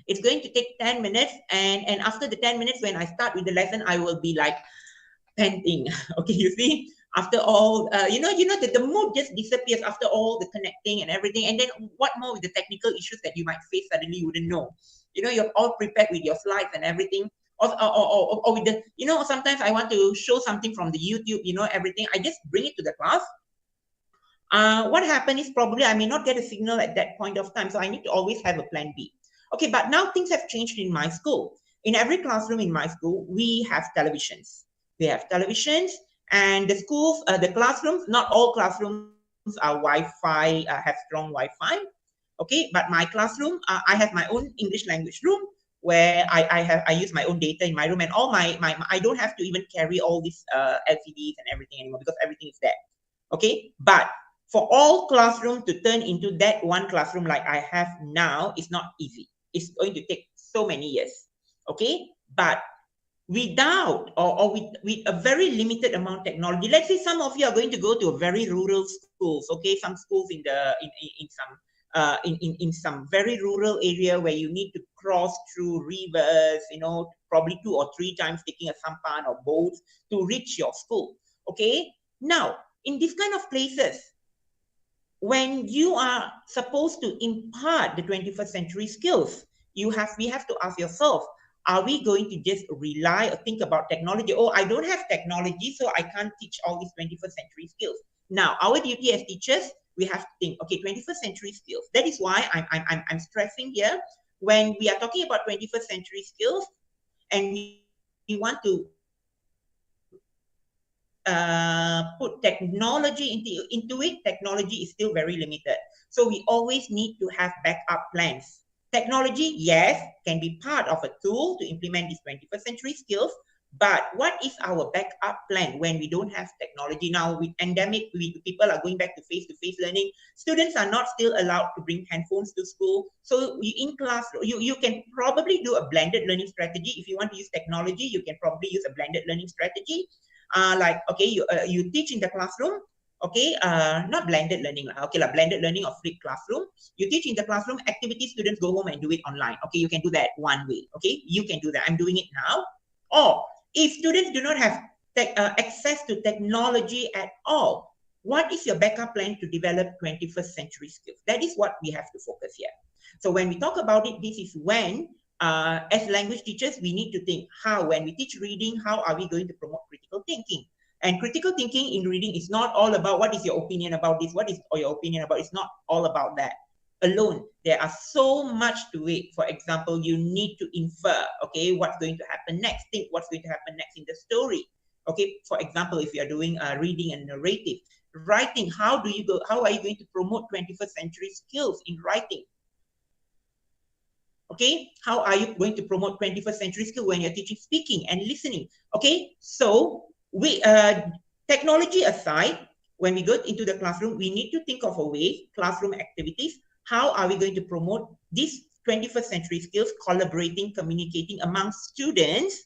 S2: It's going to take 10 minutes, and after the 10 minutes, when I start with the lesson, I will be like, panting. Okay, you see, after all, that the mood just disappears after all the connecting and everything. And then what more with the technical issues that you might face, suddenly you wouldn't know. You're all prepared with your slides and everything. Or with the, sometimes I want to show something from the YouTube, everything. I just bring it to the class. What happened is probably I may not get a signal at that point of time. So I need to always have a plan B. Okay, but now things have changed in my school. In every classroom in my school, we have televisions. We have televisions, and the schools, the classrooms, not all classrooms are Wi-Fi, have strong Wi-Fi. Okay, but my classroom, I have my own English language room where I use my own data in my room, and all my I don't have to even carry all these LCDs and everything anymore because everything is there. Okay, but for all classroom to turn into that one classroom like I have now is not easy. It's going to take so many years. Okay, but without or with a very limited amount of technology, let's say some of you are going to go to a very rural schools. Okay, some schools in some very rural area where you need to cross through rivers, probably 2 or 3 times taking a sampan or boats to reach your school. Okay, now in these kind of places, when you are supposed to impart the 21st century skills, we have to ask yourself, are we going to just rely or think about technology? Oh, I don't have technology, so I can't teach all these 21st century skills. Now, our duty as teachers, we have to think, okay, 21st century skills. That is why I'm stressing here, when we are talking about 21st century skills, and we want to put technology into it, technology is still very limited. So we always need to have backup plans. Technology, yes, can be part of a tool to implement these 21st century skills, but what is our backup plan when we don't have technology? Now with pandemic, people are going back to face-to-face learning. Students are not still allowed to bring handphones to school. So in class, you can probably do a blended learning strategy. If you want to use technology, you can probably use a blended learning strategy. Like, okay, you teach in the classroom, okay, not blended learning, okay, blended learning or flipped classroom. You teach in the classroom, activity students go home and do it online. Okay, you can do that one way. Okay, you can do that. I'm doing it now. Or if students do not have access to technology at all, what is your backup plan to develop 21st century skills? That is what we have to focus here. So when we talk about it, this is when as language teachers, we need to think how, when we teach reading, how are we going to promote critical thinking? And critical thinking in reading is not all about what is your opinion about this, what is your opinion about, it's not all about that alone. There are so much to it. For example, you need to infer, okay, what's going to happen next, think what's going to happen next in the story. Okay, for example, if you're doing reading and narrative, writing, how are you going to promote 21st century skills in writing? Okay, how are you going to promote 21st century skill when you're teaching speaking and listening? Okay, so we technology aside, when we go into the classroom, we need to think of a way, classroom activities, how are we going to promote these 21st century skills, collaborating, communicating among students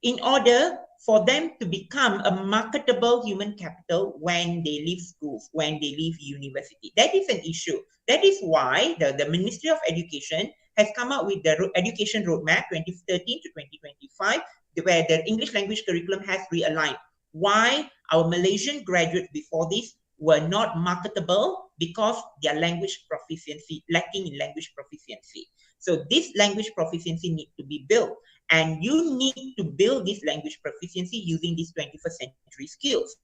S2: in order for them to become a marketable human capital when they leave schools, when they leave university. That is an issue. That is why the Ministry of Education has come up with the Education Roadmap 2013 to 2025, where the English language curriculum has realigned. Why our Malaysian graduates before this were not marketable? Because their language proficiency, lacking in language proficiency. So this language proficiency needs to be built. And you need to build this language proficiency using these 21st century skills.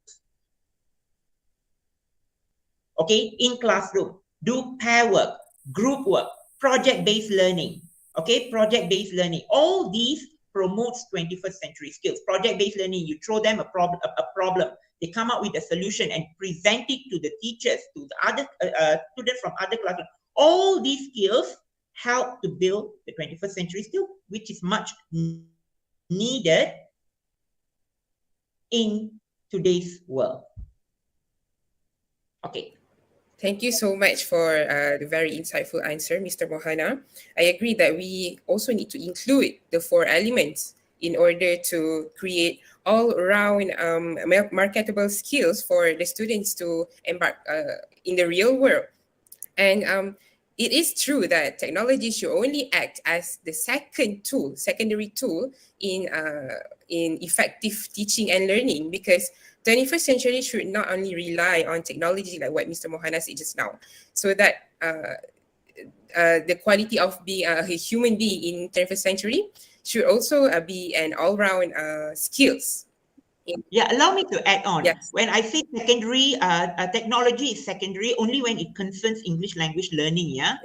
S2: Okay, in classroom, do pair work, group work, project-based learning. Okay, project-based learning. All these promotes 21st century skills. Project-based learning, you throw them a problem. They come up with a solution and present it to the teachers, to the other students from other classes. All these skills help to build the 21st century skill, which is much needed in today's world. Okay.
S9: Thank you so much for the very insightful answer, Mr. Mohana. I agree that we also need to include the 4 elements in order to create all-round marketable skills for the students to embark in the real world. And it is true that technology should only act as the secondary tool in in effective teaching and learning, because 21st century should not only rely on technology like what Mr. Mohana said just now, so that the quality of being a human being in 21st century should also be an all-round skills.
S2: Yeah, allow me to add on.
S9: Yes.
S2: When I say secondary, technology is secondary only when it concerns English language learning, yeah?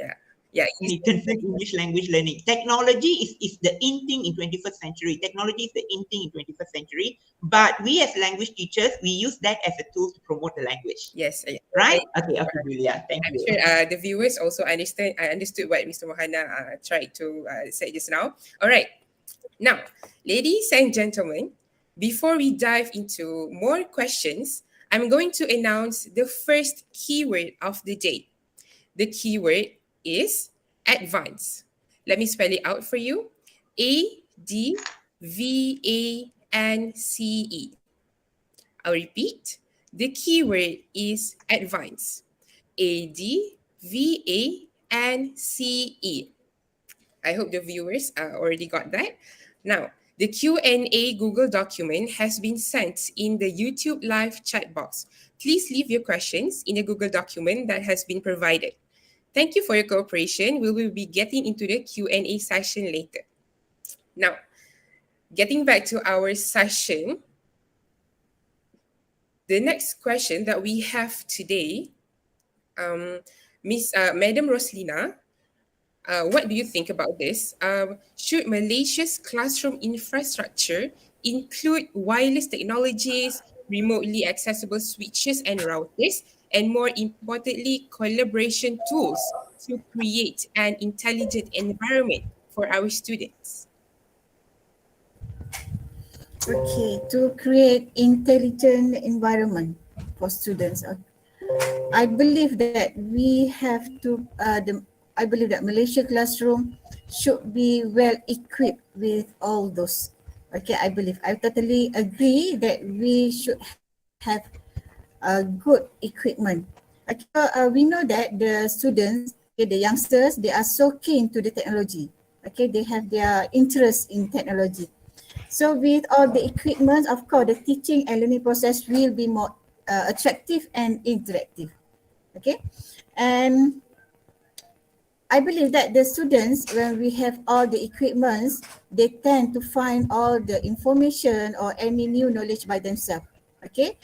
S9: Yeah.
S2: When it concerns English language learning. Technology is the in thing in 21st century. Technology is the in thing in 21st century. But we as language teachers, we use that as a tool to promote the language.
S9: Yes.
S2: Right? Okay, Julia. Thank
S9: I'm
S2: you.
S9: sure the viewers also understood what Mr. Mohana tried to say just now. All right. Now, ladies and gentlemen, before we dive into more questions, I'm going to announce the first keyword of the day. The keyword is advance. Let me spell it out for you. ADVANCE. I'll repeat. The keyword is advance. ADVANCE. I hope the viewers already got that. Now, the Q&A Google document has been sent in the YouTube live chat box. Please leave your questions in the Google document that has been provided. Thank you for your cooperation. We will be getting into the Q&A session later. Now, getting back to our session, the next question that we have today, Madam Roslina, what do you think about this? Should Malaysia's classroom infrastructure include wireless technologies, remotely accessible switches and routers, and more importantly, collaboration tools to create an intelligent environment for our students?
S3: Okay, to create intelligent environment for students. I believe that we have to, I believe that Malaysia classroom should be well equipped with all those. Okay, I totally agree that we should have good equipment. Okay, we know that the students, okay, the youngsters, they are so keen to the technology. Okay, they have their interest in technology. So with all the equipment, of course, the teaching and learning process will be more attractive and interactive. Okay, and I believe that the students, when we have all the equipments, they tend to find all the information or any new knowledge by themselves. Okay,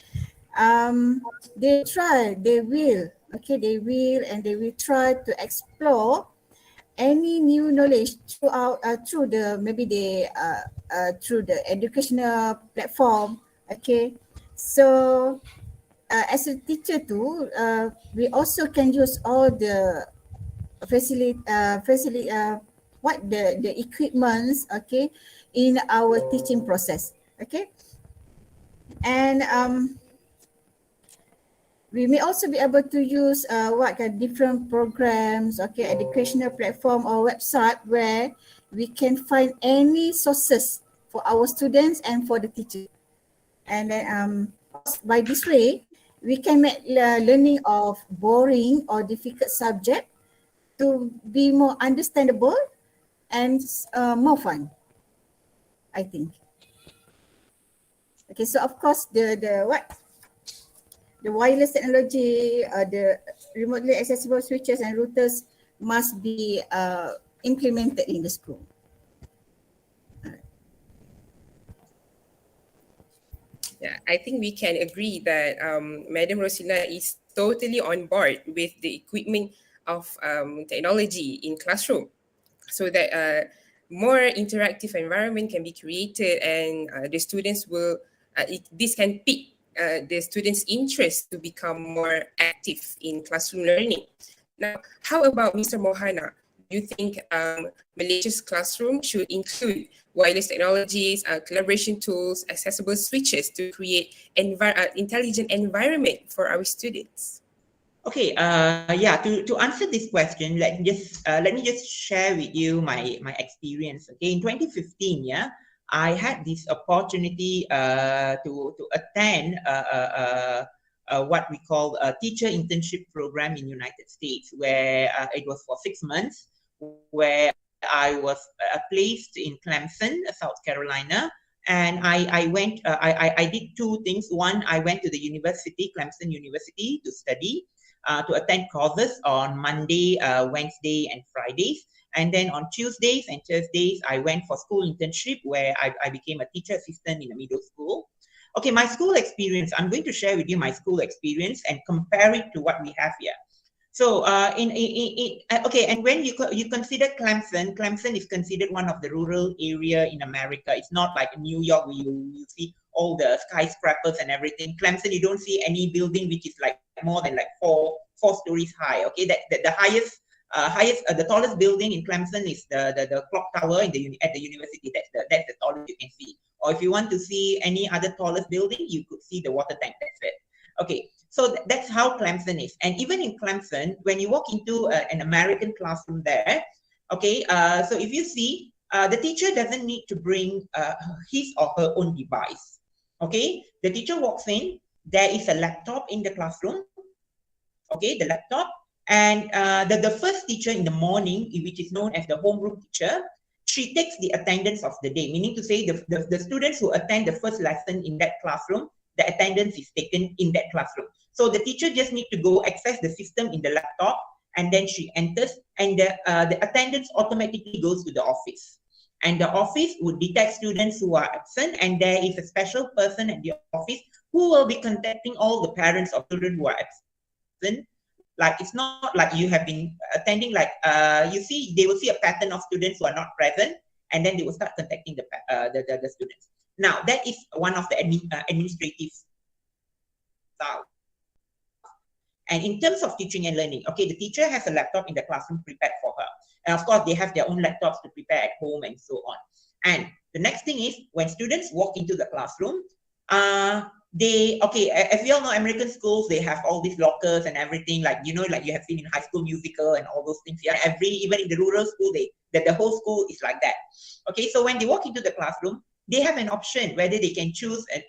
S3: they will try to explore any new knowledge through the educational platform. Okay, so as a teacher too, we also can use all the the equipments, okay, in our teaching process. Okay, and we may also be able to use different programs, okay, educational platform or website where we can find any sources for our students and for the teacher. And then by this way, we can make learning of boring or difficult subject to be more understandable and more fun, I think. Okay, so of course the wireless technology, the remotely accessible switches and routers must be implemented in the school.
S9: Yeah, I think we can agree that Madam Rosina is totally on board with the equipment of technology in classroom, so that more interactive environment can be created, and the students will, this can pique the students' interest to become more active in classroom learning. Now, how about Mr. Mohana? Do you think Malaysia's classroom should include wireless technologies, collaboration tools, accessible switches to create intelligent environment for our students?
S2: Okay, to answer this question, let me just share with you my experience. Okay, in 2015, I had this opportunity to attend what we call a teacher internship program in United States, where it was for 6 months, where I was placed in Clemson, South Carolina, And I went, I did two things. One, I went to the university, Clemson University, to study, to attend courses on Monday, Wednesday, and Fridays. And then on Tuesdays and Thursdays, I went for school internship where I became a teacher assistant in a middle school. Okay, my school experience, I'm going to share with you my school experience and compare it to what we have here. So okay, and when you consider Clemson, Clemson is considered one of the rural area in America. It's not like New York where you see all the skyscrapers and everything. Clemson, you don't see any building which is like more than like four stories high. Okay, the highest the tallest building in Clemson is the clock tower at the university. That's the tallest you can see. Or if you want to see any other tallest building, you could see the water tank. That's it. Okay, so that's how Clemson is. And even in Clemson, when you walk into an American classroom there, okay, so if you see, the teacher doesn't need to bring his or her own device. Okay, the teacher walks in, there is a laptop in the classroom. Okay, the laptop. And the first teacher in the morning, which is known as the homeroom teacher, she takes the attendance of the day, meaning to say the students who attend the first lesson in that classroom, the attendance is taken in that classroom. So the teacher just need to go access the system in the laptop, and then she enters, and the attendance automatically goes to the office. And the office would detect students who are absent, and there is a special person at the office who will be contacting all the parents of children who are absent. Like, it's not like you have been attending, like you see, they will see a pattern of students who are not present, and then they will start contacting the students. Now, that is one of the administrative style. And in terms of teaching and learning, okay, the teacher has a laptop in the classroom prepared for her. And of course, they have their own laptops to prepare at home and so on. And the next thing is, when students walk into the classroom, as we all know, American schools, they have all these lockers and everything, like, you know, like you have seen in High School Musical and all those things. Yeah, even in the rural school, the whole school is like that. Okay, so when they walk into the classroom, they have an option whether they can choose an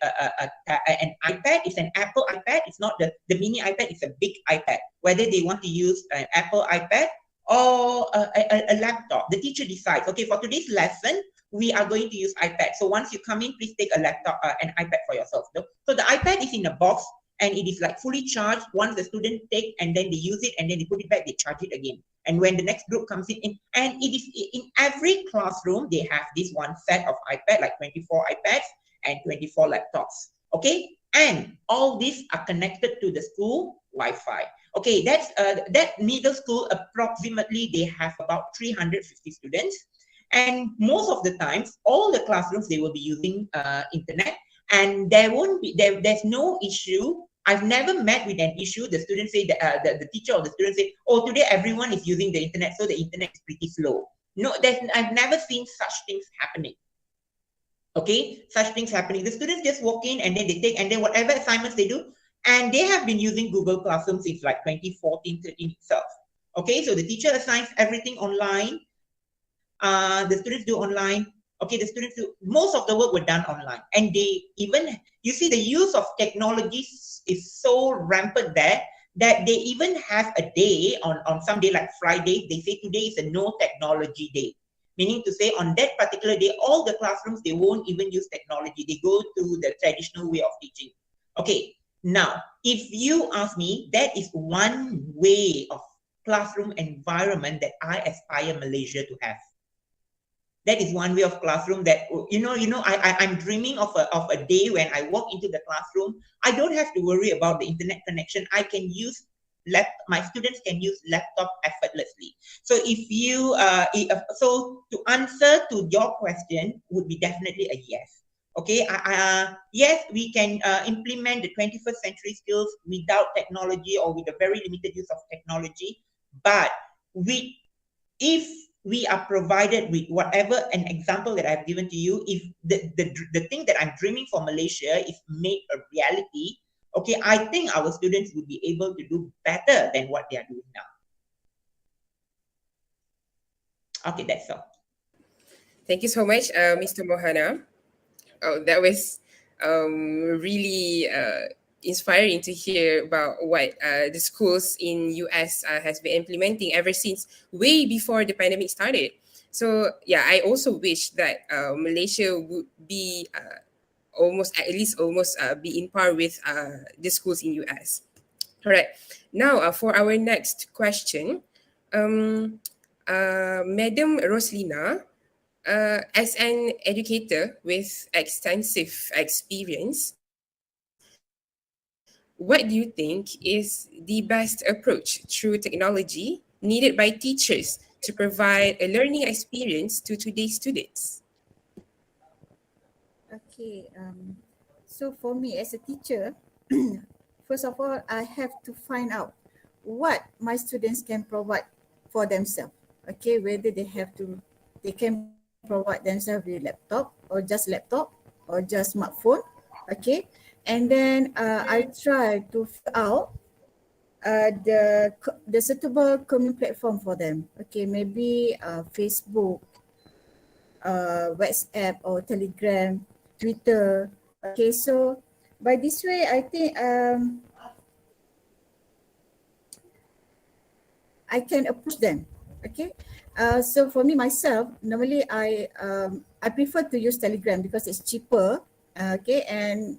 S2: iPad. It's an Apple iPad. It's not the mini iPad. It's a big iPad. Whether they want to use an Apple iPad or a laptop, the teacher decides. Okay, for today's lesson, we are going to use iPad. So once you come in, please take a laptop, an iPad for yourself. So the iPad is in a box, and it is like fully charged. Once the student take and then they use it and then they put it back, they charge it again. And when the next group comes in, and it is in every classroom, they have this one set of iPad, like 24 iPads and 24 laptops. Okay, and all these are connected to the school Wi-Fi. Okay, that's that middle school, approximately they have about 350 students. And most of the times, all the classrooms, they will be using internet, and there's no issue. I've never met with an issue. The students say, the teacher or the students say, oh, today everyone is using the internet, so the internet is pretty slow. No, I've never seen such things happening. Okay, such things happening. The students just walk in and then they take, and then whatever assignments they do, and they have been using Google Classroom since like 2014, 13 itself. Okay, so the teacher assigns everything online. The students do online. Okay, the students do, most of the work were done online. And they even, you see, the use of technology is so rampant there that they even have a day on some day like Friday, they say today is a no technology day. Meaning to say, on that particular day, all the classrooms, they won't even use technology. They go to the traditional way of teaching. Okay, now, if you ask me, that is one way of classroom environment that I aspire Malaysia to have. That is one way of classroom that, I'm dreaming of a day when I walk into the classroom. I don't have to worry about the internet connection. I can use my students can use laptop effortlessly. So so to answer to your question would be definitely a yes. Okay, yes, we can implement the 21st century skills without technology or with a very limited use of technology. But if we are provided with whatever an example that I've given to you, if the thing that I'm dreaming for Malaysia is made a reality, okay, I think our students would be able to do better than what they are doing now. Okay, that's all.
S9: Thank you so much, Mr. Mohana. Oh, that was really inspiring to hear about what the schools in US has been implementing ever since way before the pandemic started. So yeah, I also wish that Malaysia would be almost be in par with the schools in US. All right. Now, for our next question, Madam Roslina, as an educator with extensive experience, what do you think is the best approach through technology needed by teachers to provide a learning experience to today's students?
S3: Okay. So for me as a teacher, first of all, I have to find out what my students can provide for themselves. Okay, whether they can provide themselves with laptop or just laptop or just smartphone. Okay, and then I try to figure out the suitable community platform for them. Okay, maybe Facebook, WhatsApp or Telegram, Twitter. Okay, so by this way, I think I can approach them. Okay, so for me myself, normally I prefer to use Telegram because it's cheaper. Okay, and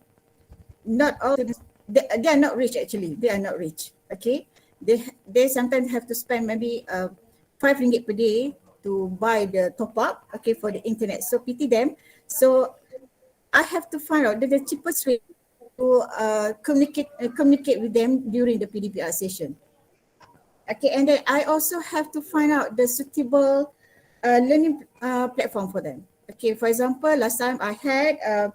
S3: not all students, they are not rich actually. They are not rich. Okay, they sometimes have to spend maybe RM5 per day to buy the top up. Okay, for the internet. So pity them. So I have to find out the cheapest way to communicate with them during the PDPR session. Okay, and then I also have to find out the suitable learning platform for them. Okay, for example, last time I had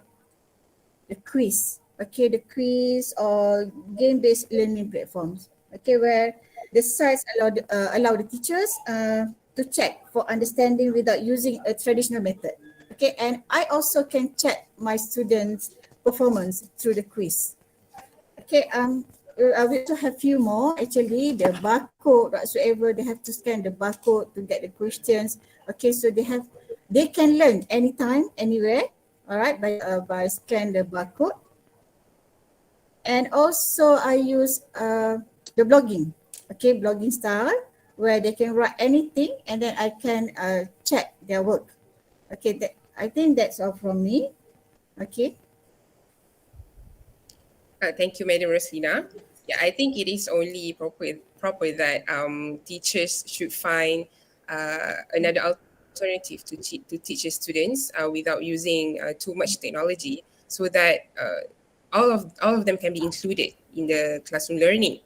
S3: the quiz. Okay, the quiz or game-based learning platforms. Okay, where the sites allow the teachers to check for understanding without using a traditional method. Okay, and I also can check my students' performance through the quiz. Okay, we also have few more actually. The barcode whatsoever, they have to scan the barcode to get the questions. Okay, so they can learn anytime, anywhere. All right, by scan the barcode. And also I use the blogging. Okay, blogging style where they can write anything and then I can check their work. Okay, I think that's all from me. Okay.
S9: Thank you, Madam Roslina. Yeah, I think it is only proper that teachers should find another alternative to teach the students without using too much technology, so that all of them can be included in the classroom learning.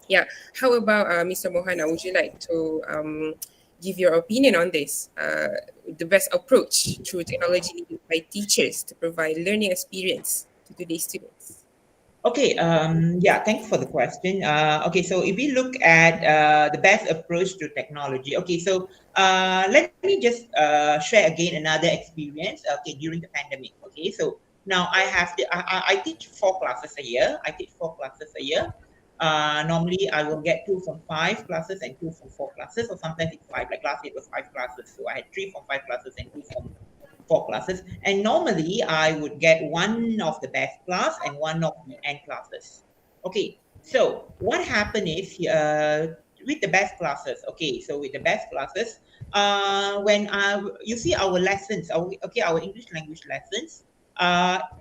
S9: Yeah. How about Mr. Mohana? Would you like to give your opinion on this? The best approach through technology needed by teachers to provide learning experience to today's students.
S2: Okay, yeah, thanks for the question. Okay, so if we look at the best approach to technology, okay, so let me just share again another experience, okay, during the pandemic. Okay, so now I teach 4 classes a year. I teach 4 classes a year. Normally, I will get 2 from 5 classes and 2 from 4 classes, or sometimes it's 5. Like last year, it was 5 classes. So I had 3 from 5 classes and 2 from 4 classes. And normally I would get one of the best class and one of the end classes. Okay, so what happened is with the best classes, okay, so with the best classes, when you see our lessons, our English language lessons,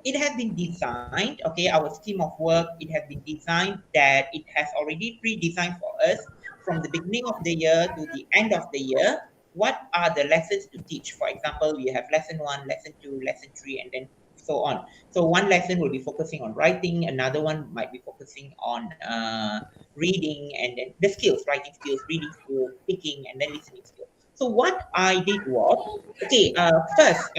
S2: it has been designed, okay, our scheme of work, it has been designed that it has already pre-designed for us from the beginning of the year to the end of the year what are the lessons to teach. For example, we have lesson 1, lesson 2, lesson 3, and then so on. So one lesson will be focusing on writing, another one might be focusing on reading, and then the skills, writing skills, reading skills, speaking, and then listening skills. So what I did was, okay, first,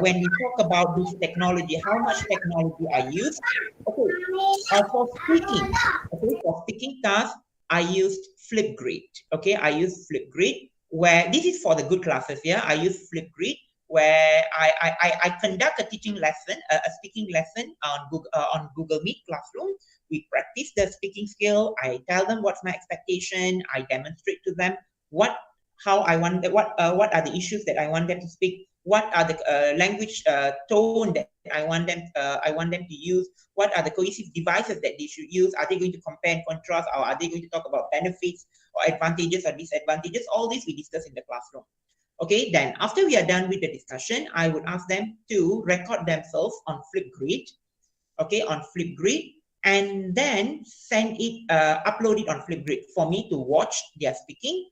S2: when we talk about this technology, how much technology I use, okay, for speaking, okay, for speaking tasks, I used Flipgrid, okay, I used Flipgrid, where this is for the good classes. Yeah, I use Flipgrid where I conduct a teaching lesson, a speaking lesson on Google Meet Classroom. We practice the speaking skill. I tell them what's my expectation. I demonstrate to them what are the issues that I want them to speak. What are the language tone that I want them to use? What are the cohesive devices that they should use? Are they going to compare and contrast, or are they going to talk about benefits or advantages or disadvantages? All this we discuss in the classroom. Okay, then after we are done with the discussion, I would ask them to record themselves on Flipgrid, okay, on Flipgrid, and then send it, upload it on Flipgrid for me to watch their speaking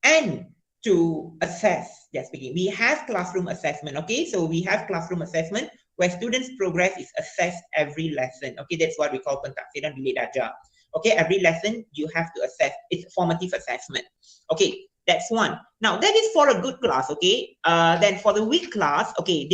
S2: and to assess their speaking. We have classroom assessment, okay? So we have classroom assessment where students' progress is assessed every lesson, okay? That's what we call pentaksiran bilik darjah. Okay, every lesson you have to assess. It's formative assessment. Okay, that's one. Now that is for a good class, okay? Then for the weak class, okay,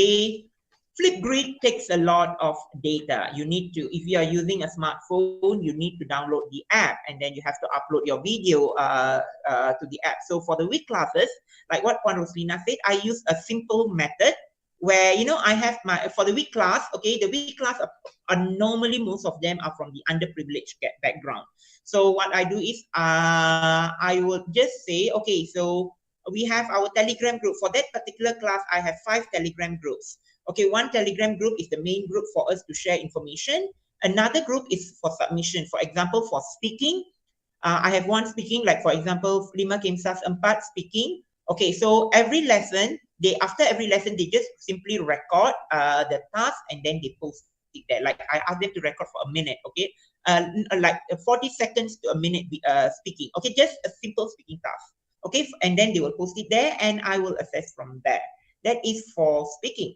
S2: Flipgrid takes a lot of data. You need to, if you are using a smartphone, you need to download the app and then you have to upload your video to the app. So for the weak classes, like what Puan Roslina said, I use a simple method where, you know, I have for the weak class, okay, the weak class are normally, most of them are from the underprivileged background. So what I do is, I will just say, okay, so we have our Telegram group. For that particular class, I have 5 Telegram groups. Okay, one Telegram group is the main group for us to share information. Another group is for submission. For example, for speaking, I have one speaking, like for example, 5 Kemsas 4 speaking. Okay, so every lesson, after every lesson, they just simply record the task and then they post it there. Like I ask them to record for a minute, okay? Like 40 seconds to a minute speaking. Okay, just a simple speaking task. Okay, and then they will post it there and I will assess from there. That is for speaking.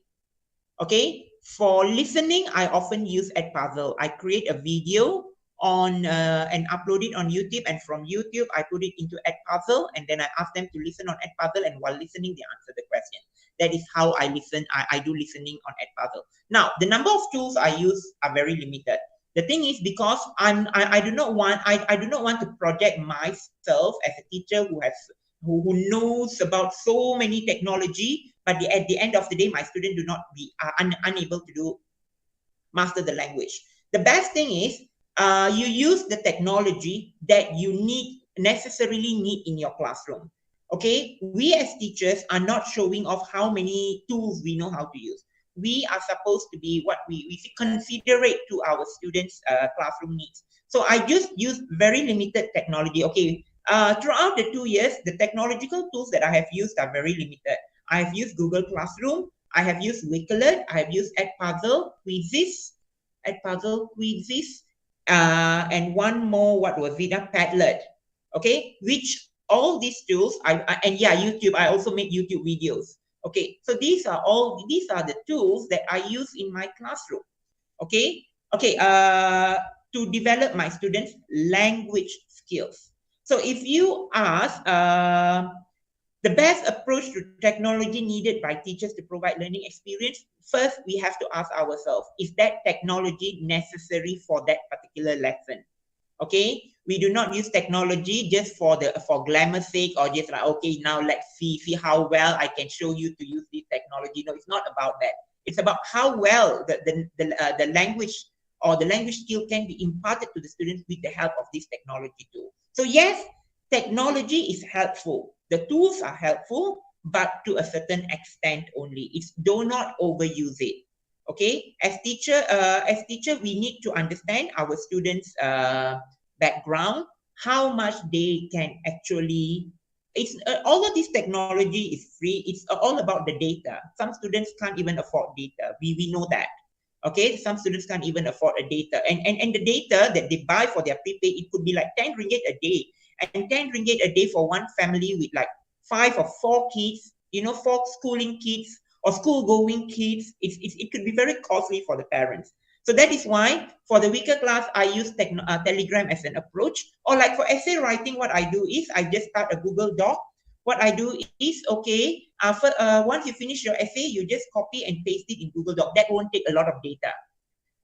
S2: Okay, for listening, I often use Edpuzzle. I create a video on and upload it on YouTube, and from YouTube I put it into Edpuzzle, and then I ask them to listen on Edpuzzle, and while listening they answer the question. That is how I listen. I do listening on Edpuzzle. Now the number of tools I use are very limited. The thing is, because I do not want to project myself as a teacher who knows about so many technology, but at the end of the day, my students do not be unable to master the language. The best thing is, you use the technology that you necessarily need in your classroom. Okay, we as teachers are not showing off how many tools we know how to use. We are supposed to be what we considerate to our students' classroom needs. So I just use very limited technology. Okay, throughout the 2 years, the technological tools that I have used are very limited. I have used Google Classroom, I have used Wicklet, I have used Edpuzzle, Quizzes, and one more, what was it? Padlet. Okay, which all these tools, and yeah, YouTube. I also make YouTube videos. Okay, so these are the tools that I use in my classroom. Okay, to develop my students' language skills. So if you ask, the best approach to technology needed by teachers to provide learning experience, first we have to ask ourselves, is that technology necessary for that particular lesson? Okay, we do not use technology just for glamour's sake, or just like, okay, now let's see how well I can show you to use this technology. No, it's not about that. It's about how well the language or the language skill can be imparted to the students with the help of this technology tool. So yes, technology is helpful. The tools are helpful, but to a certain extent only. Do not overuse it. Okay, as teacher, we need to understand our students' background, how much they can actually. It's all of this technology is free. It's all about the data. Some students can't even afford data. We know that. Okay, some students can't even afford a data, and the data that they buy for their prepaid, it could be like 10 ringgit a day, and 10 ringgit a day for one family with like 5 or 4 kids. You know, 4 schooling kids or school-going kids, it could be very costly for the parents. So that is why for the weaker class, I use Telegram as an approach. Or like for essay writing, what I do is I just start a Google Doc. What I do is, okay, once you finish your essay, you just copy and paste it in Google Doc. That won't take a lot of data.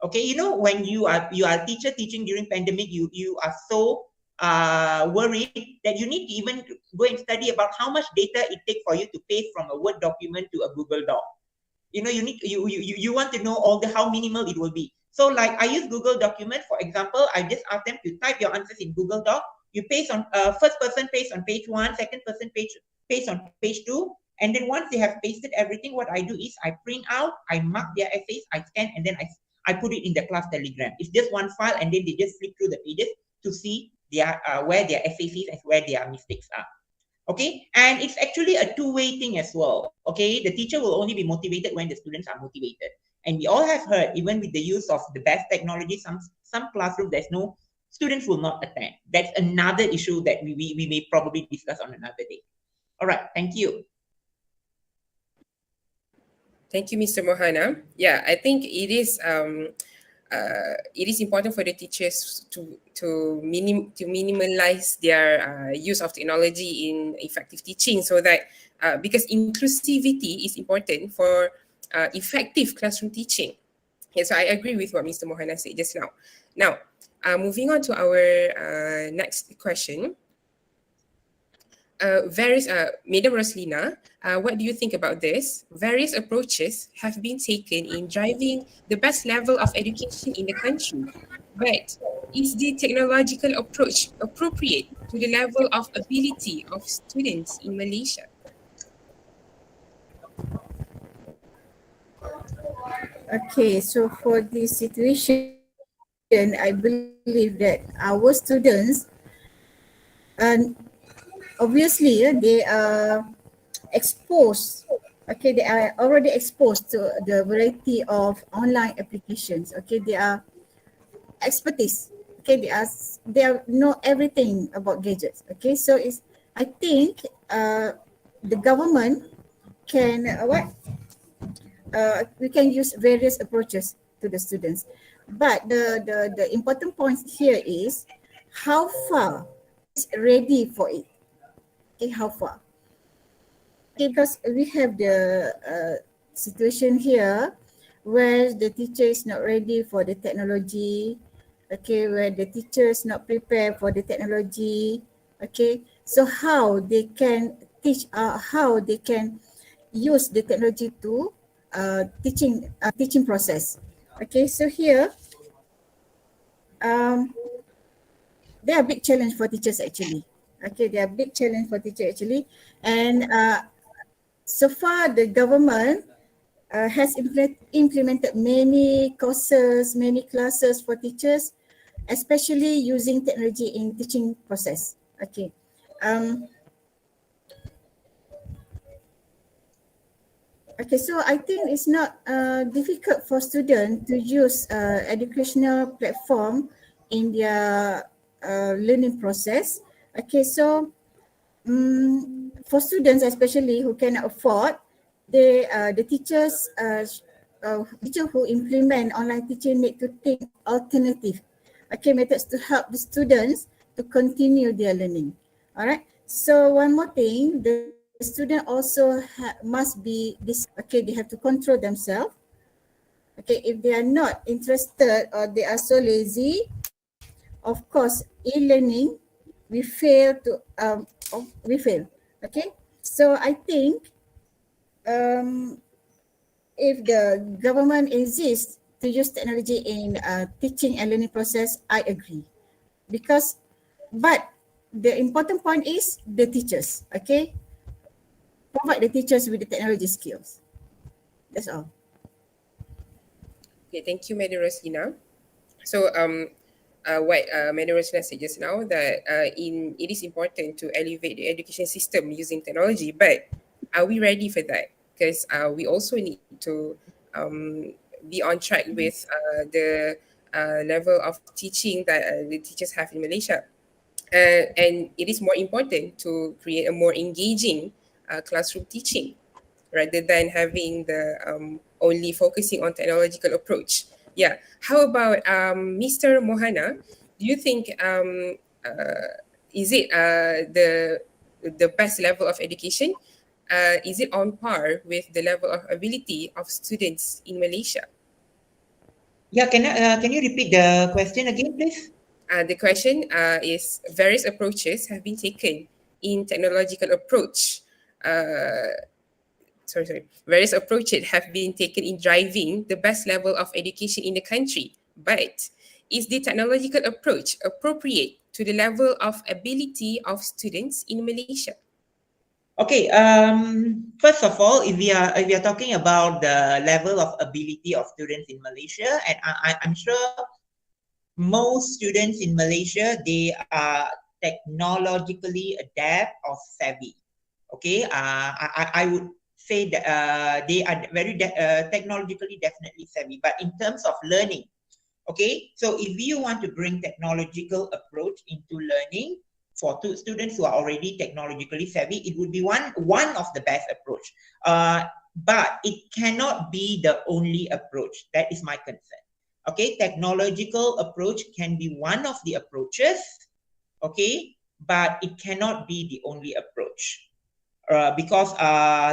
S2: Okay, you know, when you are a teacher teaching during pandemic, you are so worried that you need to even go and study about how much data it takes for you to paste from a Word document to a Google Doc. You know, you want to know how minimal it will be. So like I use Google document, for example, I just ask them to type your answers in Google Doc. You paste on first person paste on page 1, second person paste on page 2, and then once they have pasted everything, what I do is I print out, I mark their essays, I scan, and then I put it in the class Telegram. It's just one file, and then they just flip through the pages to see where their essays is and where their mistakes are. Okay, and it's actually a two-way thing as well. Okay, the teacher will only be motivated when the students are motivated. And we all have heard, even with the use of the best technology, some classroom there's no students will not attend. That's another issue that we may probably discuss on another day. All right, thank you.
S9: Thank you, Mr. Mohana. Yeah, I think it is important for the teachers to minimize their use of technology in effective teaching, so that because inclusivity is important for effective classroom teaching. Yeah, so I agree with what Mr. Mohana said just now. Now, moving on to our next question. Madam Roslina, what do you think about this? Various approaches have been taken in driving the best level of education in the country, but is the technological approach appropriate to the level of ability of students in Malaysia?
S3: Okay, so for this situation, I believe that our students, and obviously they are exposed. Okay, they are already exposed to the variety of online applications. Okay, they are expertise. Okay, they know everything about gadgets. Okay, so I think the government can we can use various approaches to the students, but the important point here is how far is ready for it. Okay, how far? Okay, because we have the situation here where the teacher is not ready for the technology. Okay, where the teacher is not prepared for the technology. Okay, so how they can teach, how they can use the technology to teaching process. Okay, so here there are big challenge for teachers actually. Okay, there are big challenge for teachers actually, and so far the government has implemented many courses, many classes for teachers, especially using technology in teaching process. Okay. Okay, so I think it's not difficult for students to use educational platform in their learning process. Okay, so for students especially who cannot afford, the teacher who implement online teaching need to think alternative, okay, methods to help the students to continue their learning. All right. So one more thing, the student also must be okay. They have to control themselves. Okay, if they are not interested or they are so lazy, of course, e-learning we fail to we fail. Okay, so I think um, if the government insists to use technology in teaching and learning process, I agree. Because, but the important point is the teachers, okay? Provide the teachers with the technology skills. That's all.
S9: Okay, thank you, Madam Roslina. So, what Madam Roslina said just now, that it is important to elevate the education system using technology, but are we ready for that? Because we also need to be on track with the level of teaching that the teachers have in Malaysia. And it is more important to create a more engaging classroom teaching rather than having the only focusing on technological approach. Yeah. How about Mr. Mohana? Do you think is it the best level of education? Is it on par with the level of ability of students in Malaysia?
S2: Yeah, can you repeat the question again, please?
S9: The question is various approaches have been taken in technological approach. Various approaches have been taken in driving the best level of education in the country. But is the technological approach appropriate to the level of ability of students in Malaysia?
S2: Okay. First of all, if we are talking about the level of ability of students in Malaysia, and I'm sure most students in Malaysia, they are technologically adept or savvy. Okay, I would say that they are very technologically definitely savvy. But in terms of learning, okay, so if you want to bring technological approach into learning for students who are already technologically savvy, it would be one of the best approach. But it cannot be the only approach. That is my concern. Okay, technological approach can be one of the approaches, okay, but it cannot be the only approach. Because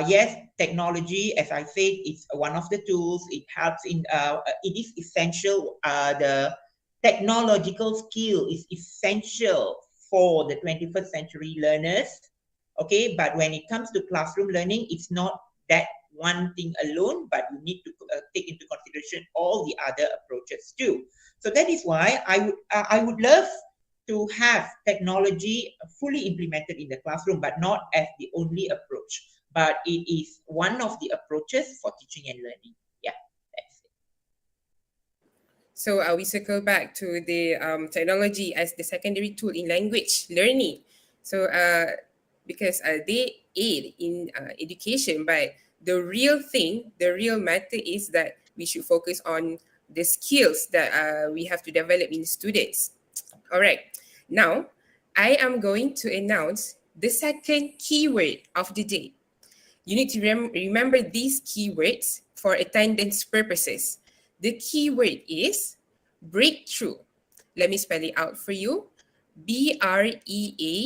S2: yes, technology, as I said, is one of the tools. It helps in. It is essential. The technological skill is essential for the 21st century learners. Okay, but when it comes to classroom learning, it's not that one thing alone, but you need to take into consideration all the other approaches too. So that is why I would love to have technology fully implemented in the classroom, but not as the only approach. But it is one of the approaches for teaching and learning. Yeah, that's it.
S9: So we circle back to the technology as the secondary tool in language learning. So because they aid in education, but the real thing, the real matter is that we should focus on the skills that we have to develop in students. All right. Now, I am going to announce the second keyword of the day. You need to remember these keywords for attendance purposes. The keyword is breakthrough. Let me spell it out for you. BREAKTHROUGH.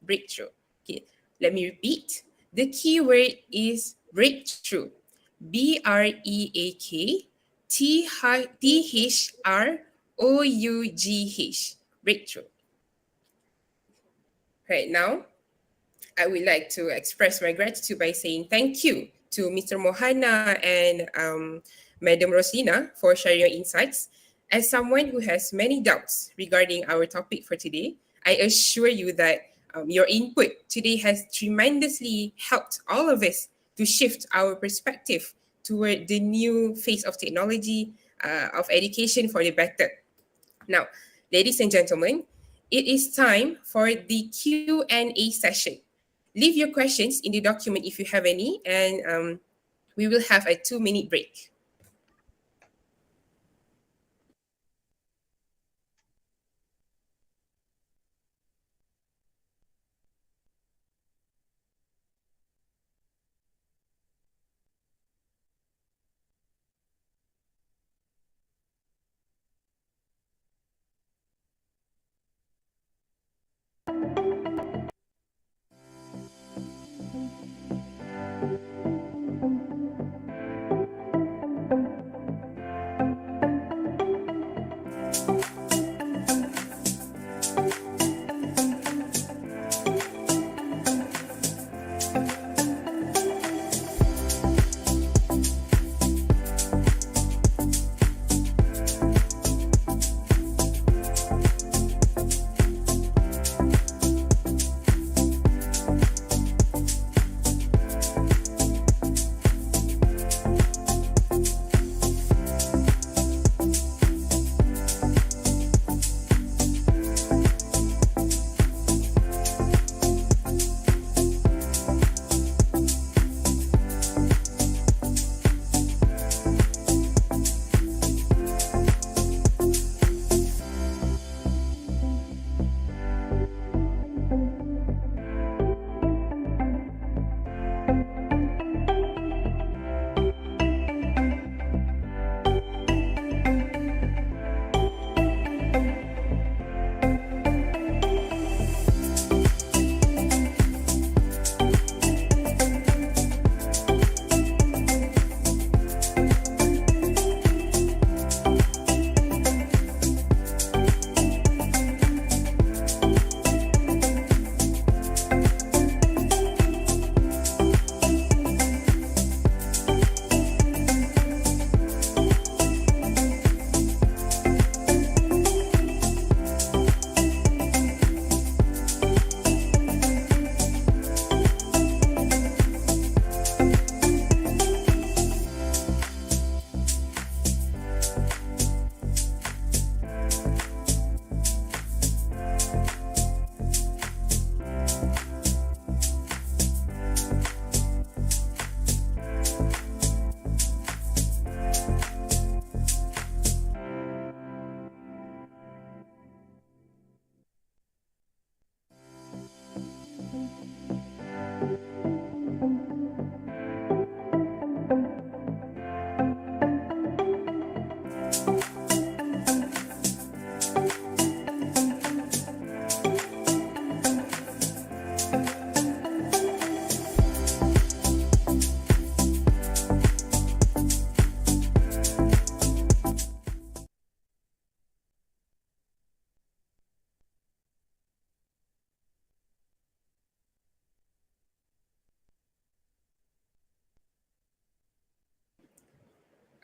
S9: Breakthrough. Okay, let me repeat. The keyword is breakthrough. BREAKTHROUGH. Breakthrough. Right now, I would like to express my gratitude by saying thank you to Mr. Mohana and Madam Rosina for sharing your insights. As someone who has many doubts regarding our topic for today, I assure you that your input today has tremendously helped all of us to shift our perspective toward the new phase of technology, of education for the better. Now, ladies and gentlemen, it is time for the Q&A session. Leave your questions in the document if you have any, and we will have a 2-minute break.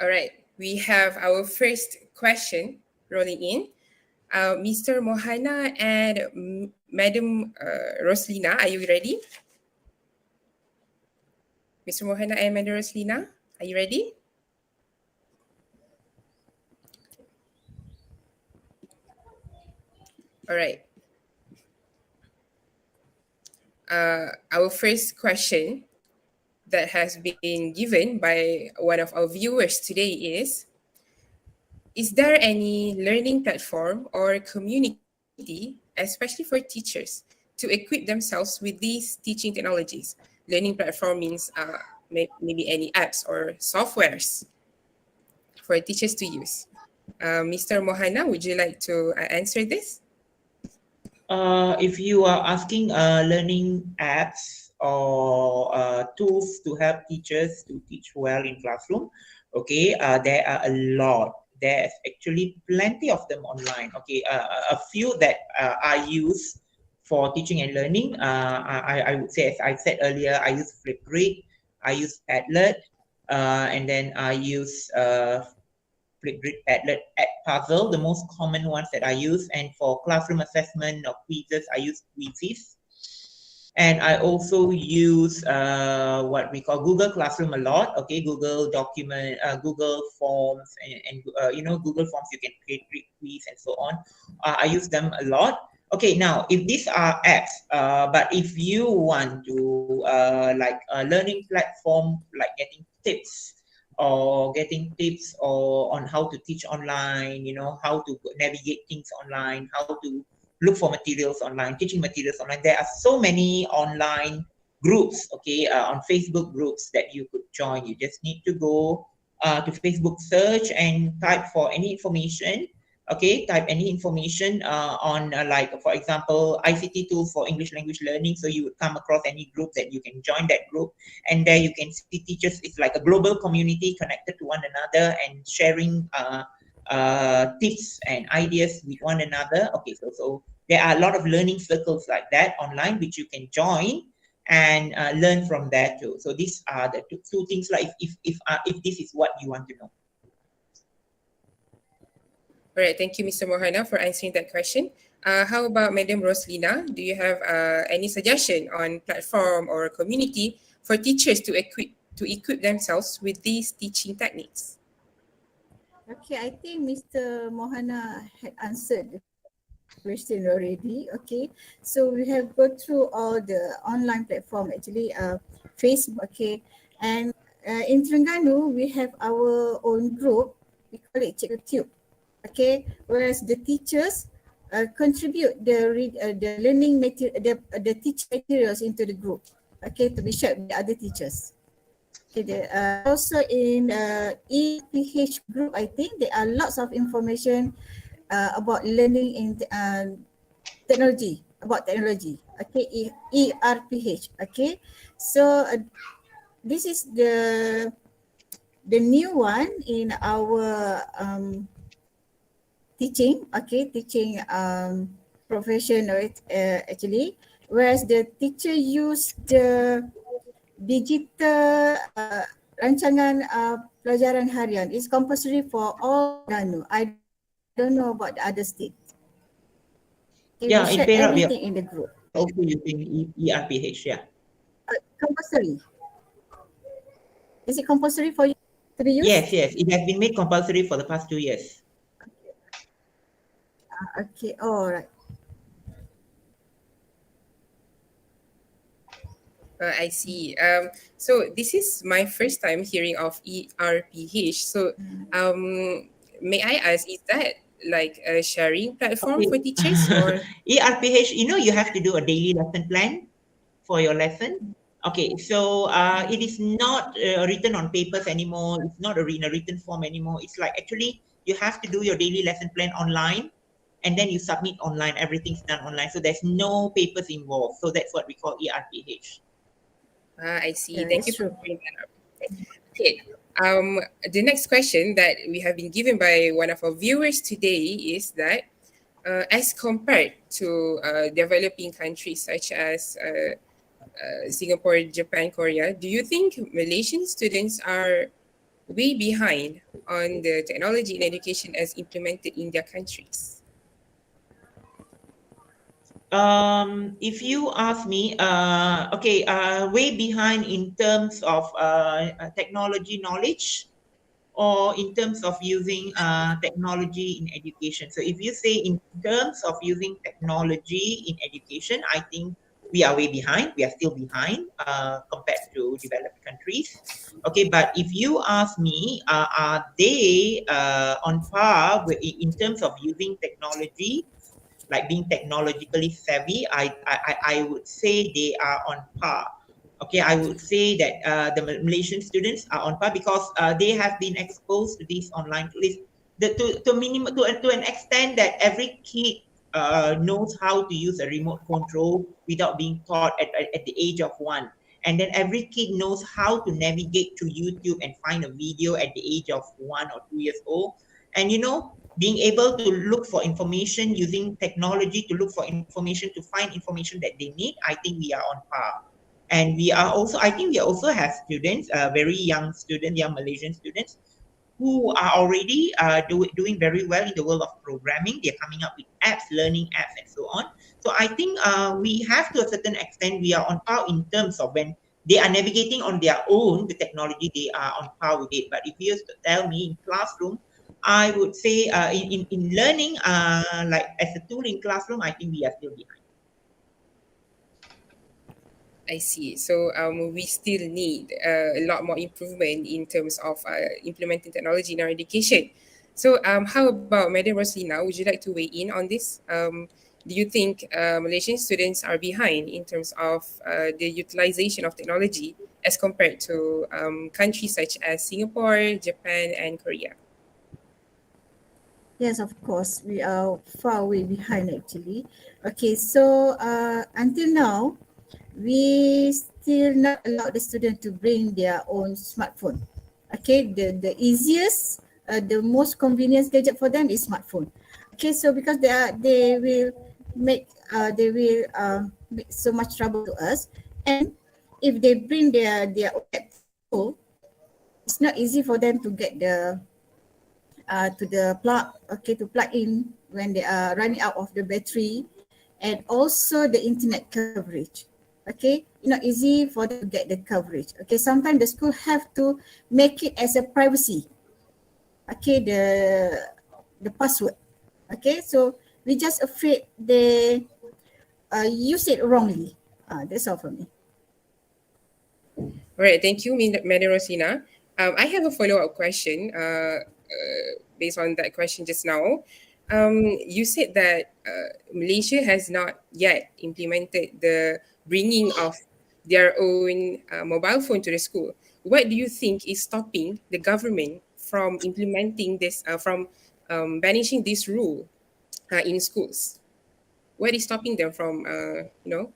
S9: All right, we have our first question rolling in. Mr. Mohana and Madam Roslina, are you ready? Mr. Mohana and Madam Roslina, are you ready? All right. Our first question that has been given by one of our viewers today is there any learning platform or community, especially for teachers, to equip themselves with these teaching technologies? Learning platform means maybe any apps or softwares for teachers to use. Mr. Mohana, would you like to answer this?
S2: If you are asking learning apps or tools to help teachers to teach well in classroom, okay, there are a lot. There's actually plenty of them online. Okay, a few that I use for teaching and learning. I would say, as I said earlier, I use Flipgrid, I use Padlet, and then I use Flipgrid, Padlet, Puzzle, the most common ones that I use. And for classroom assessment or quizzes, I use Quizzes. And I also use what we call Google Classroom a lot. Okay, Google Document, Google Forms, and Google Forms, you can create quiz and so on. I use them a lot. Okay, now if these are apps, but if you want to like a learning platform, like getting tips or on how to teach online, how to navigate things online, how to look for materials online, teaching materials online. There are so many online groups, okay, on Facebook groups that you could join. You just need to go to Facebook search and type for any information. Okay, type any information on like, for example, ICT tools for English language learning. So you would come across any group that you can join that group, and there you can see teachers. It's like a global community connected to one another and sharing tips and ideas with one another. Okay, so there are a lot of learning circles like that online, which you can join and learn from there too. So these are the two things. Like if this is what you want to know.
S9: All right, thank you, Mr. Mohana, for answering that question. How about Madam Roslina? Do you have any suggestion on platform or community for teachers to equip themselves with these teaching techniques?
S3: Okay, I think Mr. Mohana had answered the question already. Okay, so we have go through all the online platform, actually Facebook, okay, and in Terengganu we have our own group. We call it Cikgu Tube. Okay, whereas the teachers contribute the learning material, the teaching materials into the group. Okay, to be shared with the other teachers. Okay, also in EPH group, I think there are lots of information about learning in technology, about technology. Okay, ERPH. Okay, so this is the new one in our teaching, okay, teaching profession, actually, whereas the teacher use the digital rancangan pelajaran harian is compulsory for all Terengganu. I don't know about the other state. Okay,
S2: Yeah,
S3: we
S2: in
S3: share
S2: Perak, we are
S3: everything in the group.
S2: also using ERPH. Yeah.
S3: Compulsory. Is it compulsory for you to be used?
S2: Yes. It has been made compulsory for the past 2 years.
S3: Okay, all right.
S9: I see. So this is my first time hearing of ERPH. So may I ask, is that like a sharing platform for teachers or?
S2: ERPH, you have to do a daily lesson plan for your lesson. Okay, so it is not written on papers anymore. It's not in a written form anymore. It's like actually You have to do your daily lesson plan online, and then you submit online. Everything's done online, so there's no papers involved. So that's what we call ERPH.
S9: I see.
S3: Yeah,
S9: Thank you
S3: it's
S9: for
S3: true.
S9: bringing that up. Okay. The next question that we have been given by one of our viewers today is that, as compared to developing countries such as Singapore, Japan, Korea, do you think Malaysian students are way behind on the technology in education as implemented in their countries?
S2: If you ask me, okay, way behind in terms of technology knowledge, or in terms of using technology in education. So if you say in terms of using technology in education, I think we are way behind. We are still behind compared to developed countries. Okay, but if you ask me, are they on par in terms of using technology, like being technologically savvy? I would say they are on par. Okay, I would say that the Malaysian students are on par because they have been exposed to these online tools. To an extent that every kid knows how to use a remote control without being taught at the age of 1. And then every kid knows how to navigate to YouTube and find a video at the age of 1 or 2 years old. And being able to look for information using technology to look for information, to find information that they need, I think we are on par. And we are also, I think we also have students, very young students, young Malaysian students, who are already doing very well in the world of programming. They're coming up with apps, learning apps, and so on. So I think we have, to a certain extent, we are on par in terms of when they are navigating on their own the technology, they are on par with it. But if you tell me in classroom, I would say in learning, like as a tool in classroom, I think we are still behind.
S9: I see. So we still need a lot more improvement in terms of implementing technology in our education. So how about Madam Roslina? Would you like to weigh in on this? Do you think Malaysian students are behind in terms of the utilization of technology as compared to countries such as Singapore, Japan, and Korea?
S3: Yes, of course, we are far way behind actually. Okay, so until now, we still not allow the student to bring their own smartphone. Okay, the easiest, the most convenient gadget for them is smartphone. Okay, so because they will make make so much trouble to us, and if they bring their own laptop, it's not easy for them to get to the plug, okay, to plug in when they are running out of the battery, and also the internet coverage. Okay, not easy for them to get the coverage. Okay, sometimes the school have to make it as a privacy. Okay, the password. Okay, so we just afraid they use it wrongly. That's all for me.
S9: All right, thank you, Madam Rosina. I have a follow-up question based on that question just now. You said that Malaysia has not yet implemented the bringing of their own mobile phone to the school. What do you think is stopping the government from implementing this, from banishing this rule in schools? What is stopping them from,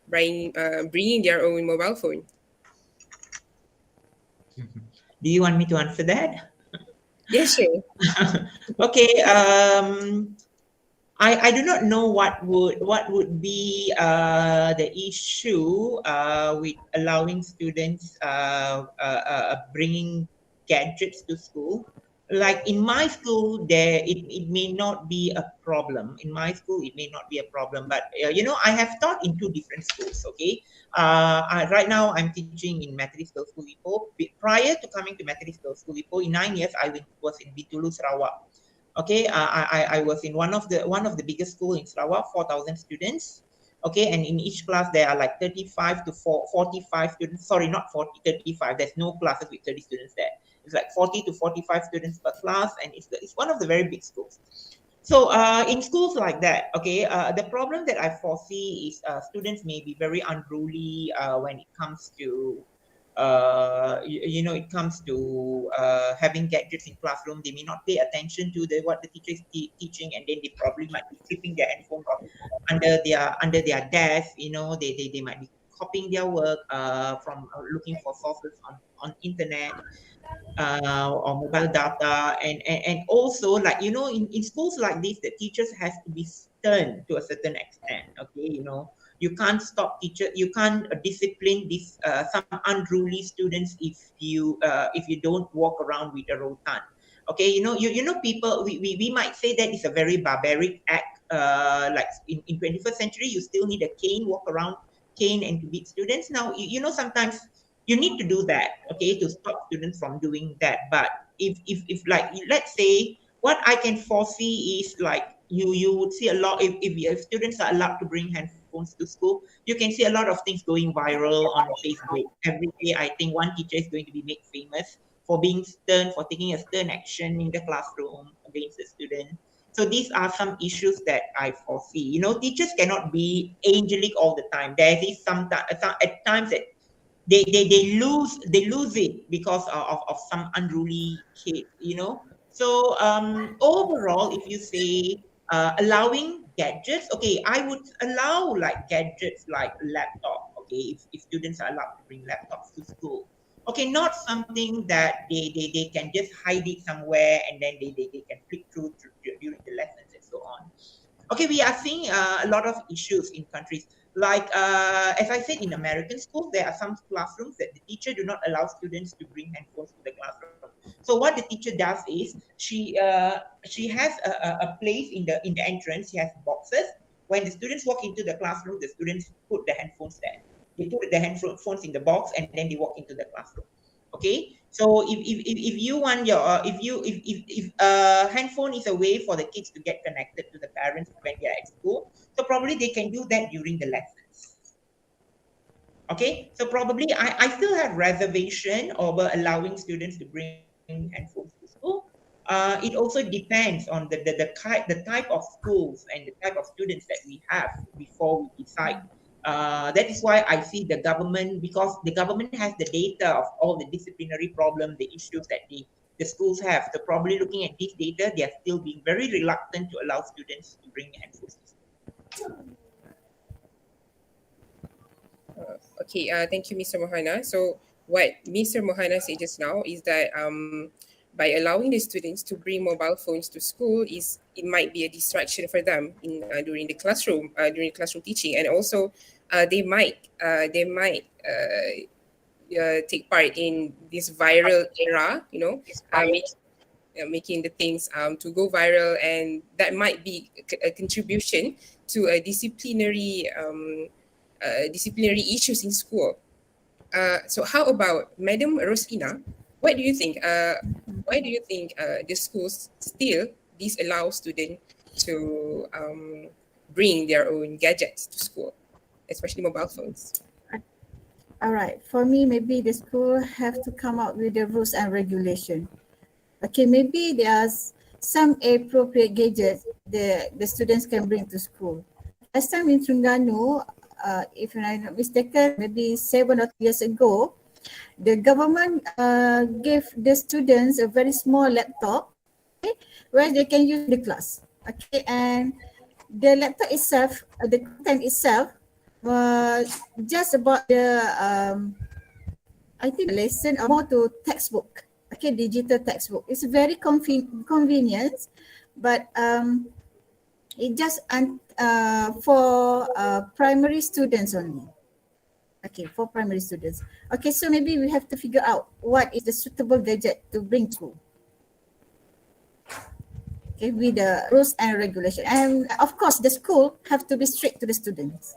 S9: bringing their own mobile phone?
S2: Do you want me to answer that?
S9: Yes, sure.
S2: Okay. I do not know what would be the issue with allowing students bringing gadgets to school. Like in my school, it may not be a problem. In my school, it may not be a problem. But I have taught in 2 different schools. Okay, right now I'm teaching in Methodist Girls' School Ipoh. Prior to coming to Methodist Girls' School Ipoh, in 9 years I was in Bintulu, Sarawak. Okay, I was in one of the biggest school in Sarawak, 4,000 students. Okay, and in each class there are like 35 to 45 students. Sorry, not 40, 35. There's no classes with 30 students there. It's like 40 to 45 students per class, and it's one of the very big schools. So in schools like that, okay, the problem that I foresee is students may be very unruly when it comes to it comes to having gadgets in classroom. They may not pay attention to what the teacher is teaching, and then they probably might be keeping their handphone under their desk. They might be copying their work from looking for sources on internet or mobile data, and also, like, in schools like this, the teachers has to be stern to a certain extent. Okay, you can't stop teacher, you can't discipline these some unruly students if you don't walk around with a rotan. Okay, people, we might say that it's a very barbaric act. Like in 21st century, you still need a cane, walk around cane, and to beat students. Now, sometimes you need to do that, okay, to stop students from doing that. But if like, let's say, what I can foresee is, like, you would see a lot, if students are allowed to bring handphones to school, you can see a lot of things going viral on Facebook every day. I think one teacher is going to be made famous for being stern, for taking a stern action in the classroom against the student. So these are some issues that I foresee. Teachers cannot be angelic all the time. There is some at times that they lose it because of some unruly kid. So overall, if you say allowing gadgets, okay, I would allow, like, gadgets like laptop, okay, if students are allowed to bring laptops to school. Okay, not something that they can just hide it somewhere, and then they can flick through during the lessons and so on. Okay, we are seeing a lot of issues in countries like, as I said, in American schools, there are some classrooms that the teacher do not allow students to bring handphones to the classroom. So what the teacher does is, she has a place in the entrance. She has boxes. When the students walk into the classroom, the students put the handphones there. They put the handphones in the box, and then they walk into the classroom. Okay, so if you want your if handphone is a way for the kids to get connected to the parents when they're at school, so probably they can do that during the lessons. Okay, so probably I still have reservation over allowing students to bring handphones to school. It also depends on the type of schools and the type of students that we have before we decide. That is why I see the government, because the government has the data of all the disciplinary problem, the issues that the schools have. So probably looking at this data, they are still being very reluctant to allow students to bring handphones to school.
S9: Okay, thank you, Mr. Mohana. So what Mr. Mohana said just now is that by allowing the students to bring mobile phones to school, it might be a distraction for them during the classroom teaching, and also they might take part in this viral era, making the things to go viral, and that might be a contribution to a disciplinary issues in school. So how about Madam Rosina? What do you think? Why do you think the schools still disallow students to bring their own gadgets to school, especially mobile phones?
S3: All right. For me, maybe the school have to come up with the rules and regulation. Okay, maybe there's some appropriate gadgets the students can bring to school. Last time in Terengganu, if I'm not mistaken, maybe 7 or 8 years ago, the government gave the students a very small laptop, okay, where they can use the class. Okay, and the laptop itself, the content itself, just about the I think the lesson or more to textbook. Okay, digital textbook. It's very convenient, but it just for primary students only. Okay, for primary students. Okay, so maybe we have to figure out what is the suitable gadget to bring to. Okay, with the rules and regulation. And of course, the school have to be strict to the students.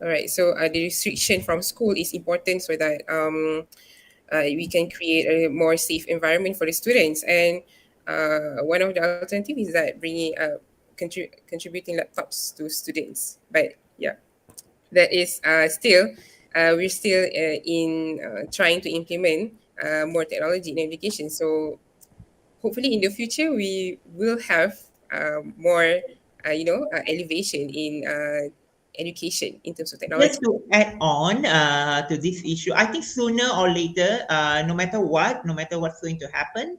S9: All right, so the restriction from school is important so that we can create a more safe environment for the students. And one of the alternatives is that bringing contributing laptops to students. But yeah, that is still we're still in trying to implement more technology in education. So hopefully in the future we will have more elevation in education in terms of
S2: Just
S9: technology?
S2: to add on to this issue, I think sooner or later, no matter what's going to happen,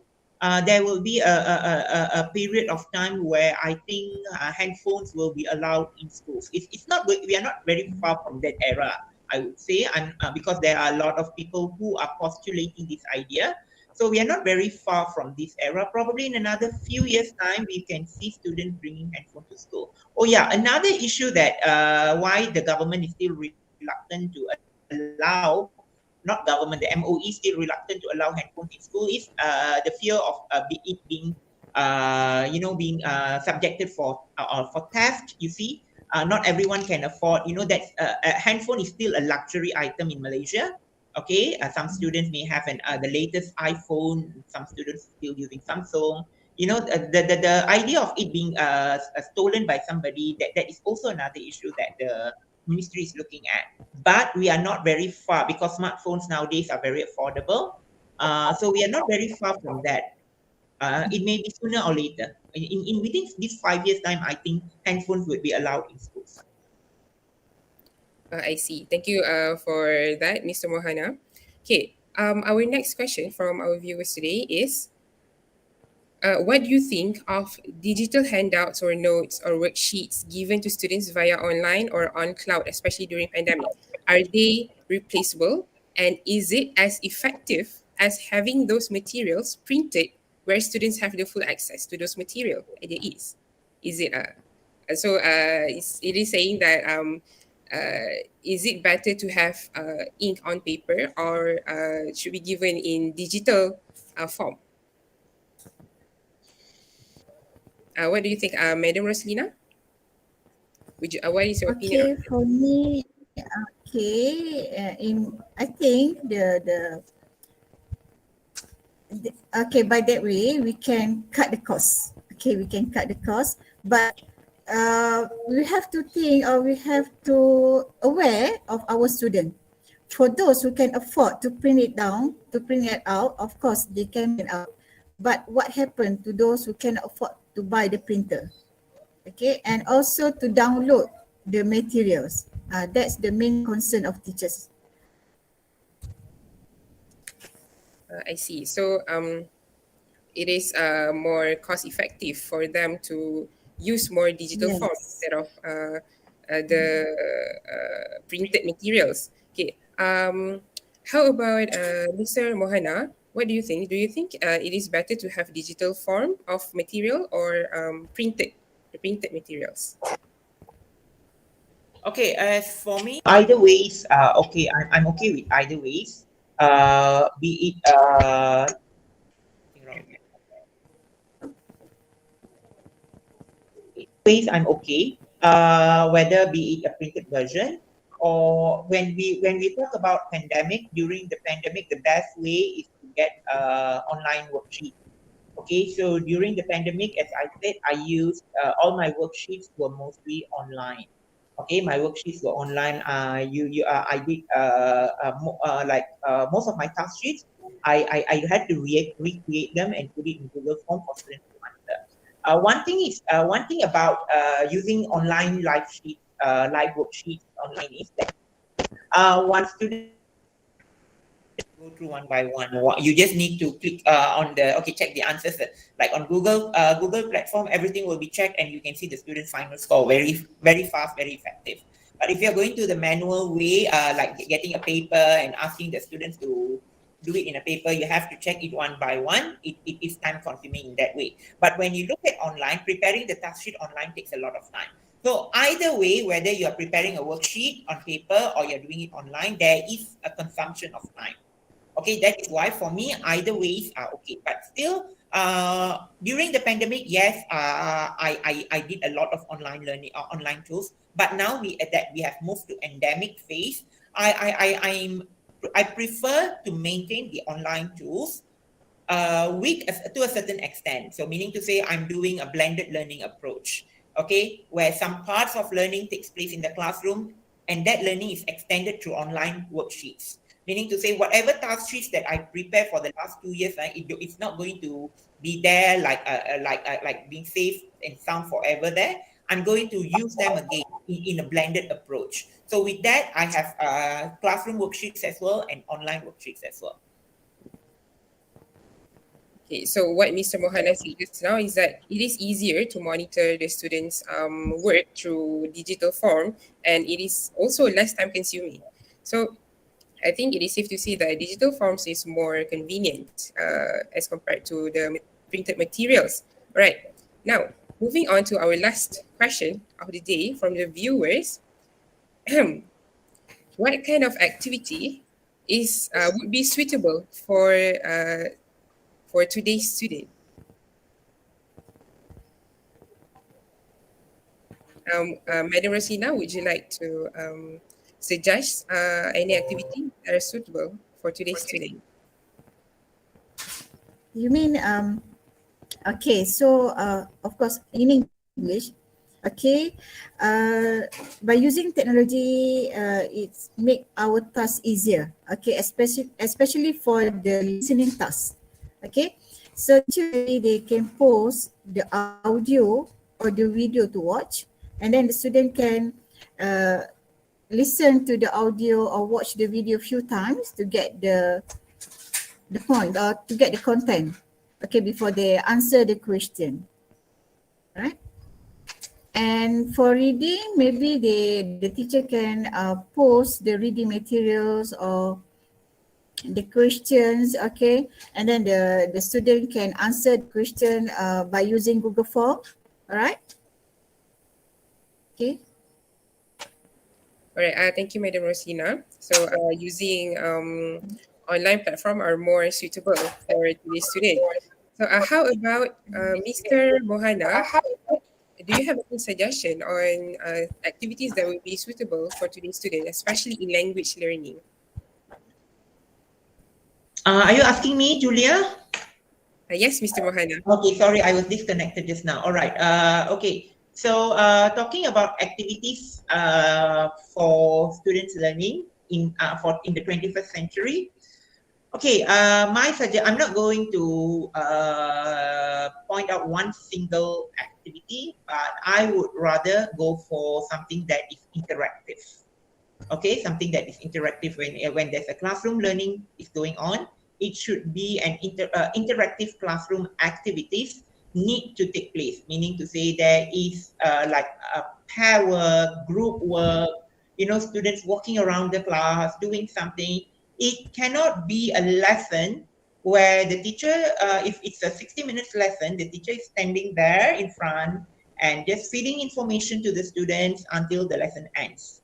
S2: there will be a period of time where I think handphones will be allowed in schools. It's not we are not very far from that era, I would say, and because there are a lot of people who are postulating this idea. So we are not very far from this era. Probably in another few years' time, we can see students bringing handphone to school. Oh yeah, another issue that why the government is still reluctant to allow, not government, the MOE is still reluctant to allow handphones in school is the fear of it being, being subjected for theft. You see, not everyone can afford. That a handphone is still a luxury item in Malaysia. Okay, some students may have the latest iPhone. Some students still using Samsung. The idea of it being stolen by somebody, that is also another issue that the ministry is looking at. But we are not very far because smartphones nowadays are very affordable. So we are not very far from that. It may be sooner or later. In within this 5 years time, I think handphones would be allowed in schools.
S9: I see. Thank you for that, Mr. Mohana. Okay, our next question from our viewers today is, what do you think of digital handouts or notes or worksheets given to students via online or on cloud, especially during pandemic? Are they replaceable? And is it as effective as having those materials printed where students have the full access to those material? It is. Is it it is saying that is it better to have ink on paper or should be given in digital form? What do you think, Madam Roslina? What is your opinion on
S3: Okay, for me, okay, I think okay, by that way we can cut the cost. Okay, we can cut the cost, but we have to think, or we have to aware of our student. For those who can afford to print it down, to print it out, of course they can print out. But what happened to those who can afford to buy the printer? Okay, and also to download the materials. That's the main concern of teachers.
S9: I see. So it is more cost effective for them to use more digital form
S3: Yes.
S9: instead of the printed materials. Okay. How about Mr. Mohana? What do you think? Do you think it is better to have digital form of material or printed materials?
S2: Okay, as for me, either ways, okay, I'm okay with either ways. Be it ways, I'm okay. Whether be it a printed version or when we talk about pandemic, during the pandemic, the best way is to get online worksheet. Okay, so during the pandemic, as I said, I used all my worksheets were mostly online. Okay, my worksheets were online. I did most of my task sheets. I had to recreate them and put it in Google Form for students to answer. One thing about using online live worksheets online is that one student go through one by one. You just need to click on the check the answers. Like on Google platform, everything will be checked and you can see the student's final score very very fast, very effective. But if you're going to the manual way, like getting a paper and asking the students to do it in a paper, you have to check it one by one. It is time consuming in that way. But when you look at online, preparing the task sheet online takes a lot of time. So either way, whether you're preparing a worksheet on paper or you're doing it online, there is a consumption of time. Okay, that is why for me, either ways are okay. But still, during the pandemic, yes, I did a lot of online learning, online tools. But now that we have moved to endemic phase, I prefer to maintain the online tools weak to a certain extent. So meaning to say I'm doing a blended learning approach, okay, where some parts of learning takes place in the classroom and that learning is extended through online worksheets. Meaning to say whatever task sheets that I prepare for the last 2 years, it's not going to be there like being safe and sound forever there. I'm going to use them again in a blended approach. So with that, I have classroom worksheets as well and online worksheets as well.
S9: Okay, so what Mr. Mohana said just now is that it is easier to monitor the students' work through digital form, and it is also less time consuming. So I think it is safe to say that digital forms is more convenient as compared to the printed materials. All right, now moving on to our last question of the day from the viewers. What kind of activity is would be suitable for today's student? Madam Rosina, would you like to suggest any activity that are suitable for today's student?
S3: You mean okay, so of course in English, okay, by using technology, it's make our task easier. Okay, especially for the listening task. Okay, so actually they can post the audio or the video to watch, and then the student can listen to the audio or watch the video a few times to get the point or to get the content, okay, before they answer the question, right? And for reading, maybe the teacher can post the reading materials or the questions, okay, and then the student can answer the question by using Google Form. All right, okay.
S9: All right, thank you, Madam Rosina. So using online platform are more suitable for today's student. So how about Mr. Mohana? Do you have any suggestion on activities that would be suitable for today's student, especially in language learning?
S2: Are you asking me, Julia?
S9: Yes, Mr. Mohana.
S2: Okay, sorry, I was disconnected just now. All right. Okay. So talking about activities for students learning in the 21st century. Okay, I'm not going to point out one single activity, but I would rather go for something that is interactive. Okay, something that is interactive when there's a classroom learning is going on. It should be an interactive classroom activities need to take place, meaning to say there is like a pair work, group work, students walking around the class, doing something. It cannot be a lesson where the teacher, if it's a 60 minutes lesson, the teacher is standing there in front and just feeding information to the students until the lesson ends.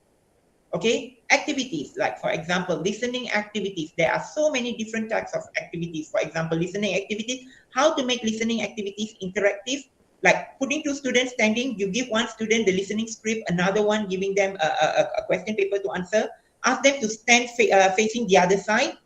S2: Okay, activities like, for example, listening activities. There are so many different types of activities. For example, listening activities, how to make listening activities interactive, like putting two students standing, you give one student the listening script, another one giving them a question paper to answer, ask them to stand facing the other side,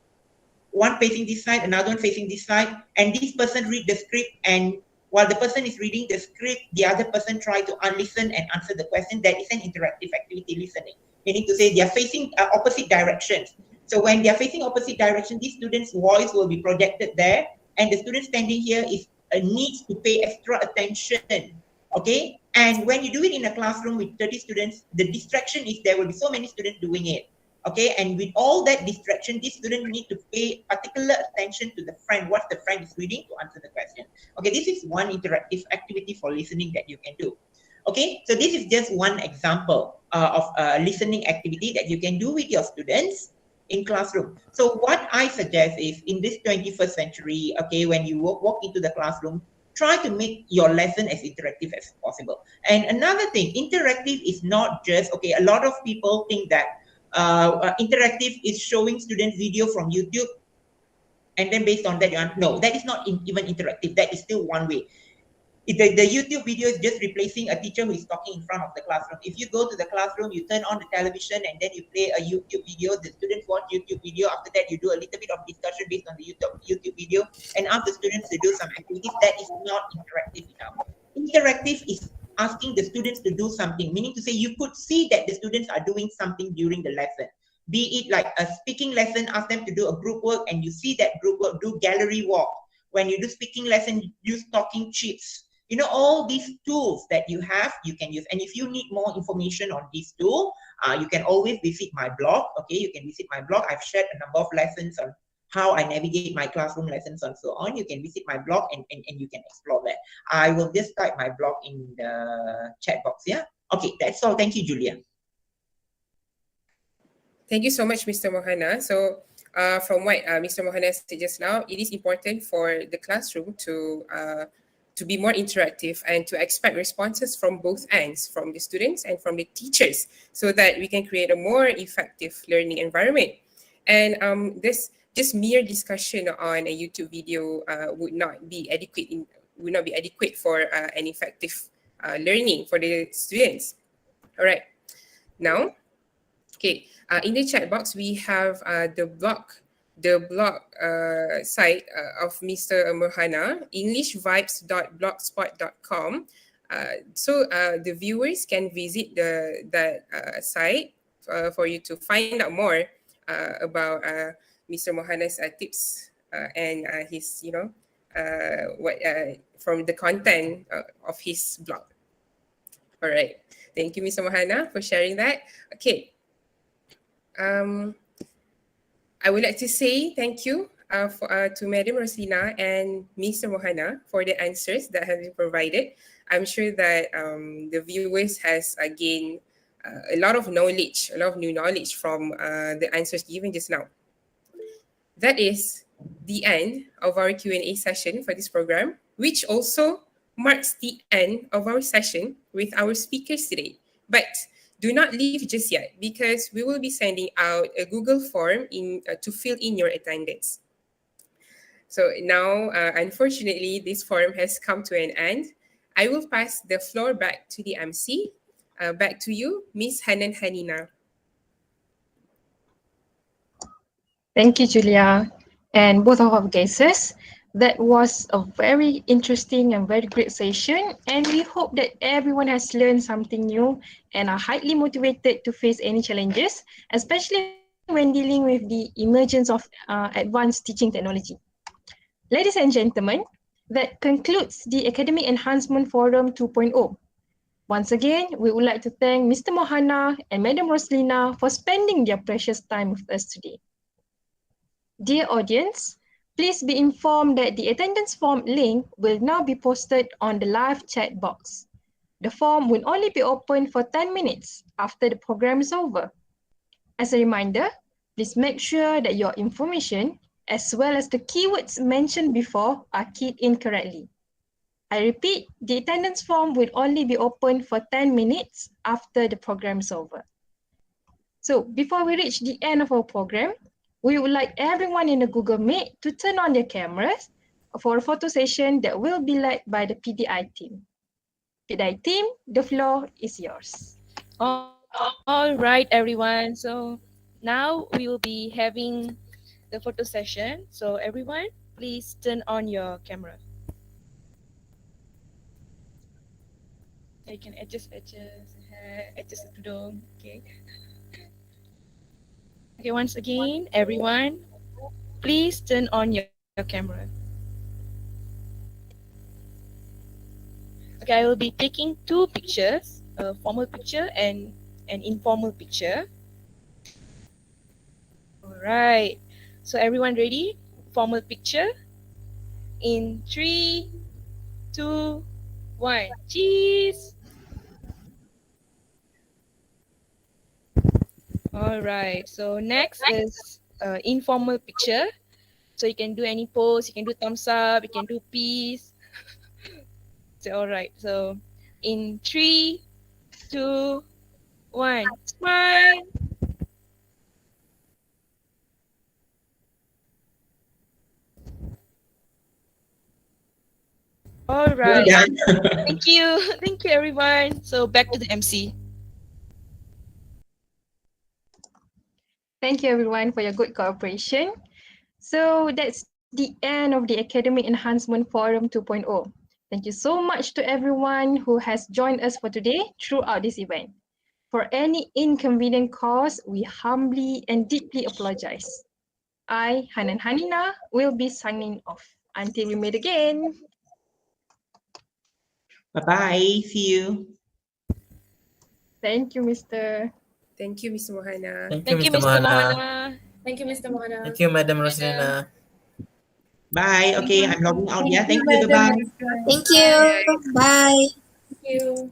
S2: one facing this side, another one facing this side, and this person read the script, and while the person is reading the script, the other person try to listen and answer the question. That is an interactive activity, listening. Meaning to say they are facing opposite directions. So when they are facing opposite directions, these students' voice will be projected there, and the student standing here needs to pay extra attention. Okay, and when you do it in a classroom with 30 students, the distraction is there will be so many students doing it. Okay, and with all that distraction, this student need to pay particular attention to the friend, what the friend is reading to answer the question. Okay, this is one interactive activity for listening that you can do. Okay, so this is just one example of a listening activity that you can do with your students in classroom. So what I suggest is in this 21st century, okay, when you walk into the classroom, try to make your lesson as interactive as possible. And another thing, interactive is not just, okay, a lot of people think that interactive is showing students video from YouTube, and then based on that, no, that is not even interactive. That is still one way. The YouTube video is just replacing a teacher who is talking in front of the classroom. If you go to the classroom, you turn on the television and then you play a YouTube video, the students watch YouTube video. After that, you do a little bit of discussion based on the YouTube video and ask the students to do some activities. That is not interactive enough. Interactive is asking the students to do something, meaning to say you could see that the students are doing something during the lesson. Be it like a speaking lesson, ask them to do a group work, and you see that group work, do gallery walk. When you do speaking lesson, use talking chips. all these tools that you have, you can use. And if you need more information on this tool, you can always visit my blog. Okay, you can visit my blog. I've shared a number of lessons on how I navigate my classroom lessons and so on. You can visit my blog and you can explore that. I will just type my blog in the chat box. Yeah. Okay, that's all. Thank you, Julia.
S9: Thank you so much, Mr. Mohana. So from what Mr. Mohana said just now, it is important for the classroom to be more interactive and to expect responses from both ends, from the students and from the teachers, so that we can create a more effective learning environment. And this just mere discussion on a YouTube video would not be adequate for an effective learning for the students. All right. Now, okay, in the chat box, we have the blog site of Mr. Mohana, englishvibes.blogspot.com. So the viewers can visit that site for you to find out more about Mr. Mohana's tips and his, what from the content of his blog. All right. Thank you, Mr. Mohana, for sharing that. Okay. I would like to say thank you to Madam Roslina and Mr. Mohana for the answers that have been provided. I'm sure that the viewers has gained a lot of knowledge, a lot of new knowledge from the answers given just now. That is the end of our Q&A session for this program, which also marks the end of our session with our speakers today. But do not leave just yet, because we will be sending out a Google form to fill in your attendance. So now, unfortunately, this form has come to an end. I will pass the floor back to the MC. Back to you, Miss Hanan Hanina.
S1: Thank you, Julia, and both of our guests. That was a very interesting and very great session, and we hope that everyone has learned something new and are highly motivated to face any challenges, especially when dealing with the emergence of advanced teaching technology. Ladies and gentlemen, that concludes the Academic Enhancement Forum 2.0. Once again, we would like to thank Mr. Mohana and Madam Roslina for spending their precious time with us today. Dear audience, please be informed that the attendance form link will now be posted on the live chat box. The form will only be open for 10 minutes after the program is over. As a reminder, please make sure that your information, as well as the keywords mentioned before, are keyed in correctly. I repeat, the attendance form will only be open for 10 minutes after the program is over. So before we reach the end of our program, we would like everyone in the Google Meet to turn on their cameras for a photo session that will be led by the PDI team. PDI team, the floor is yours.
S10: All right, everyone. So now we will be having the photo session. So everyone, please turn on your camera. You can adjust the tudung. Okay. Okay, once again, everyone, please turn on your camera. Okay, I will be taking two pictures, a formal picture and an informal picture. All right, so everyone ready? Formal picture. In 3, 2, 1, cheese. All right, so next is informal picture. So you can do any pose, you can do thumbs up, you can do peace. So all right, so in 3, 2, 1, smile. All right, thank you everyone. So back to the MC.
S1: Thank you everyone for your good cooperation. So that's the end of the Academic Enhancement Forum 2.0. Thank you so much to everyone who has joined us for today throughout this event. For any inconvenient cause, we humbly and deeply apologize. I, Hanan Hanina, will be signing off. Until we meet again.
S2: Bye-bye. See you.
S1: Thank you, Mr.
S9: Thank you, Mr. Mohana.
S4: Thank you,
S10: Thank you,
S4: Mr.
S10: Mr.
S4: Mohana.
S10: Mohana.
S11: Thank you, Mr. Mohana.
S4: Thank you, Madam Roslina.
S2: Bye. Okay, I'm logging out. Yeah, thank you.
S11: Madam
S2: Bye-bye.
S11: Roslina.
S8: Thank you. Bye.
S11: Thank you.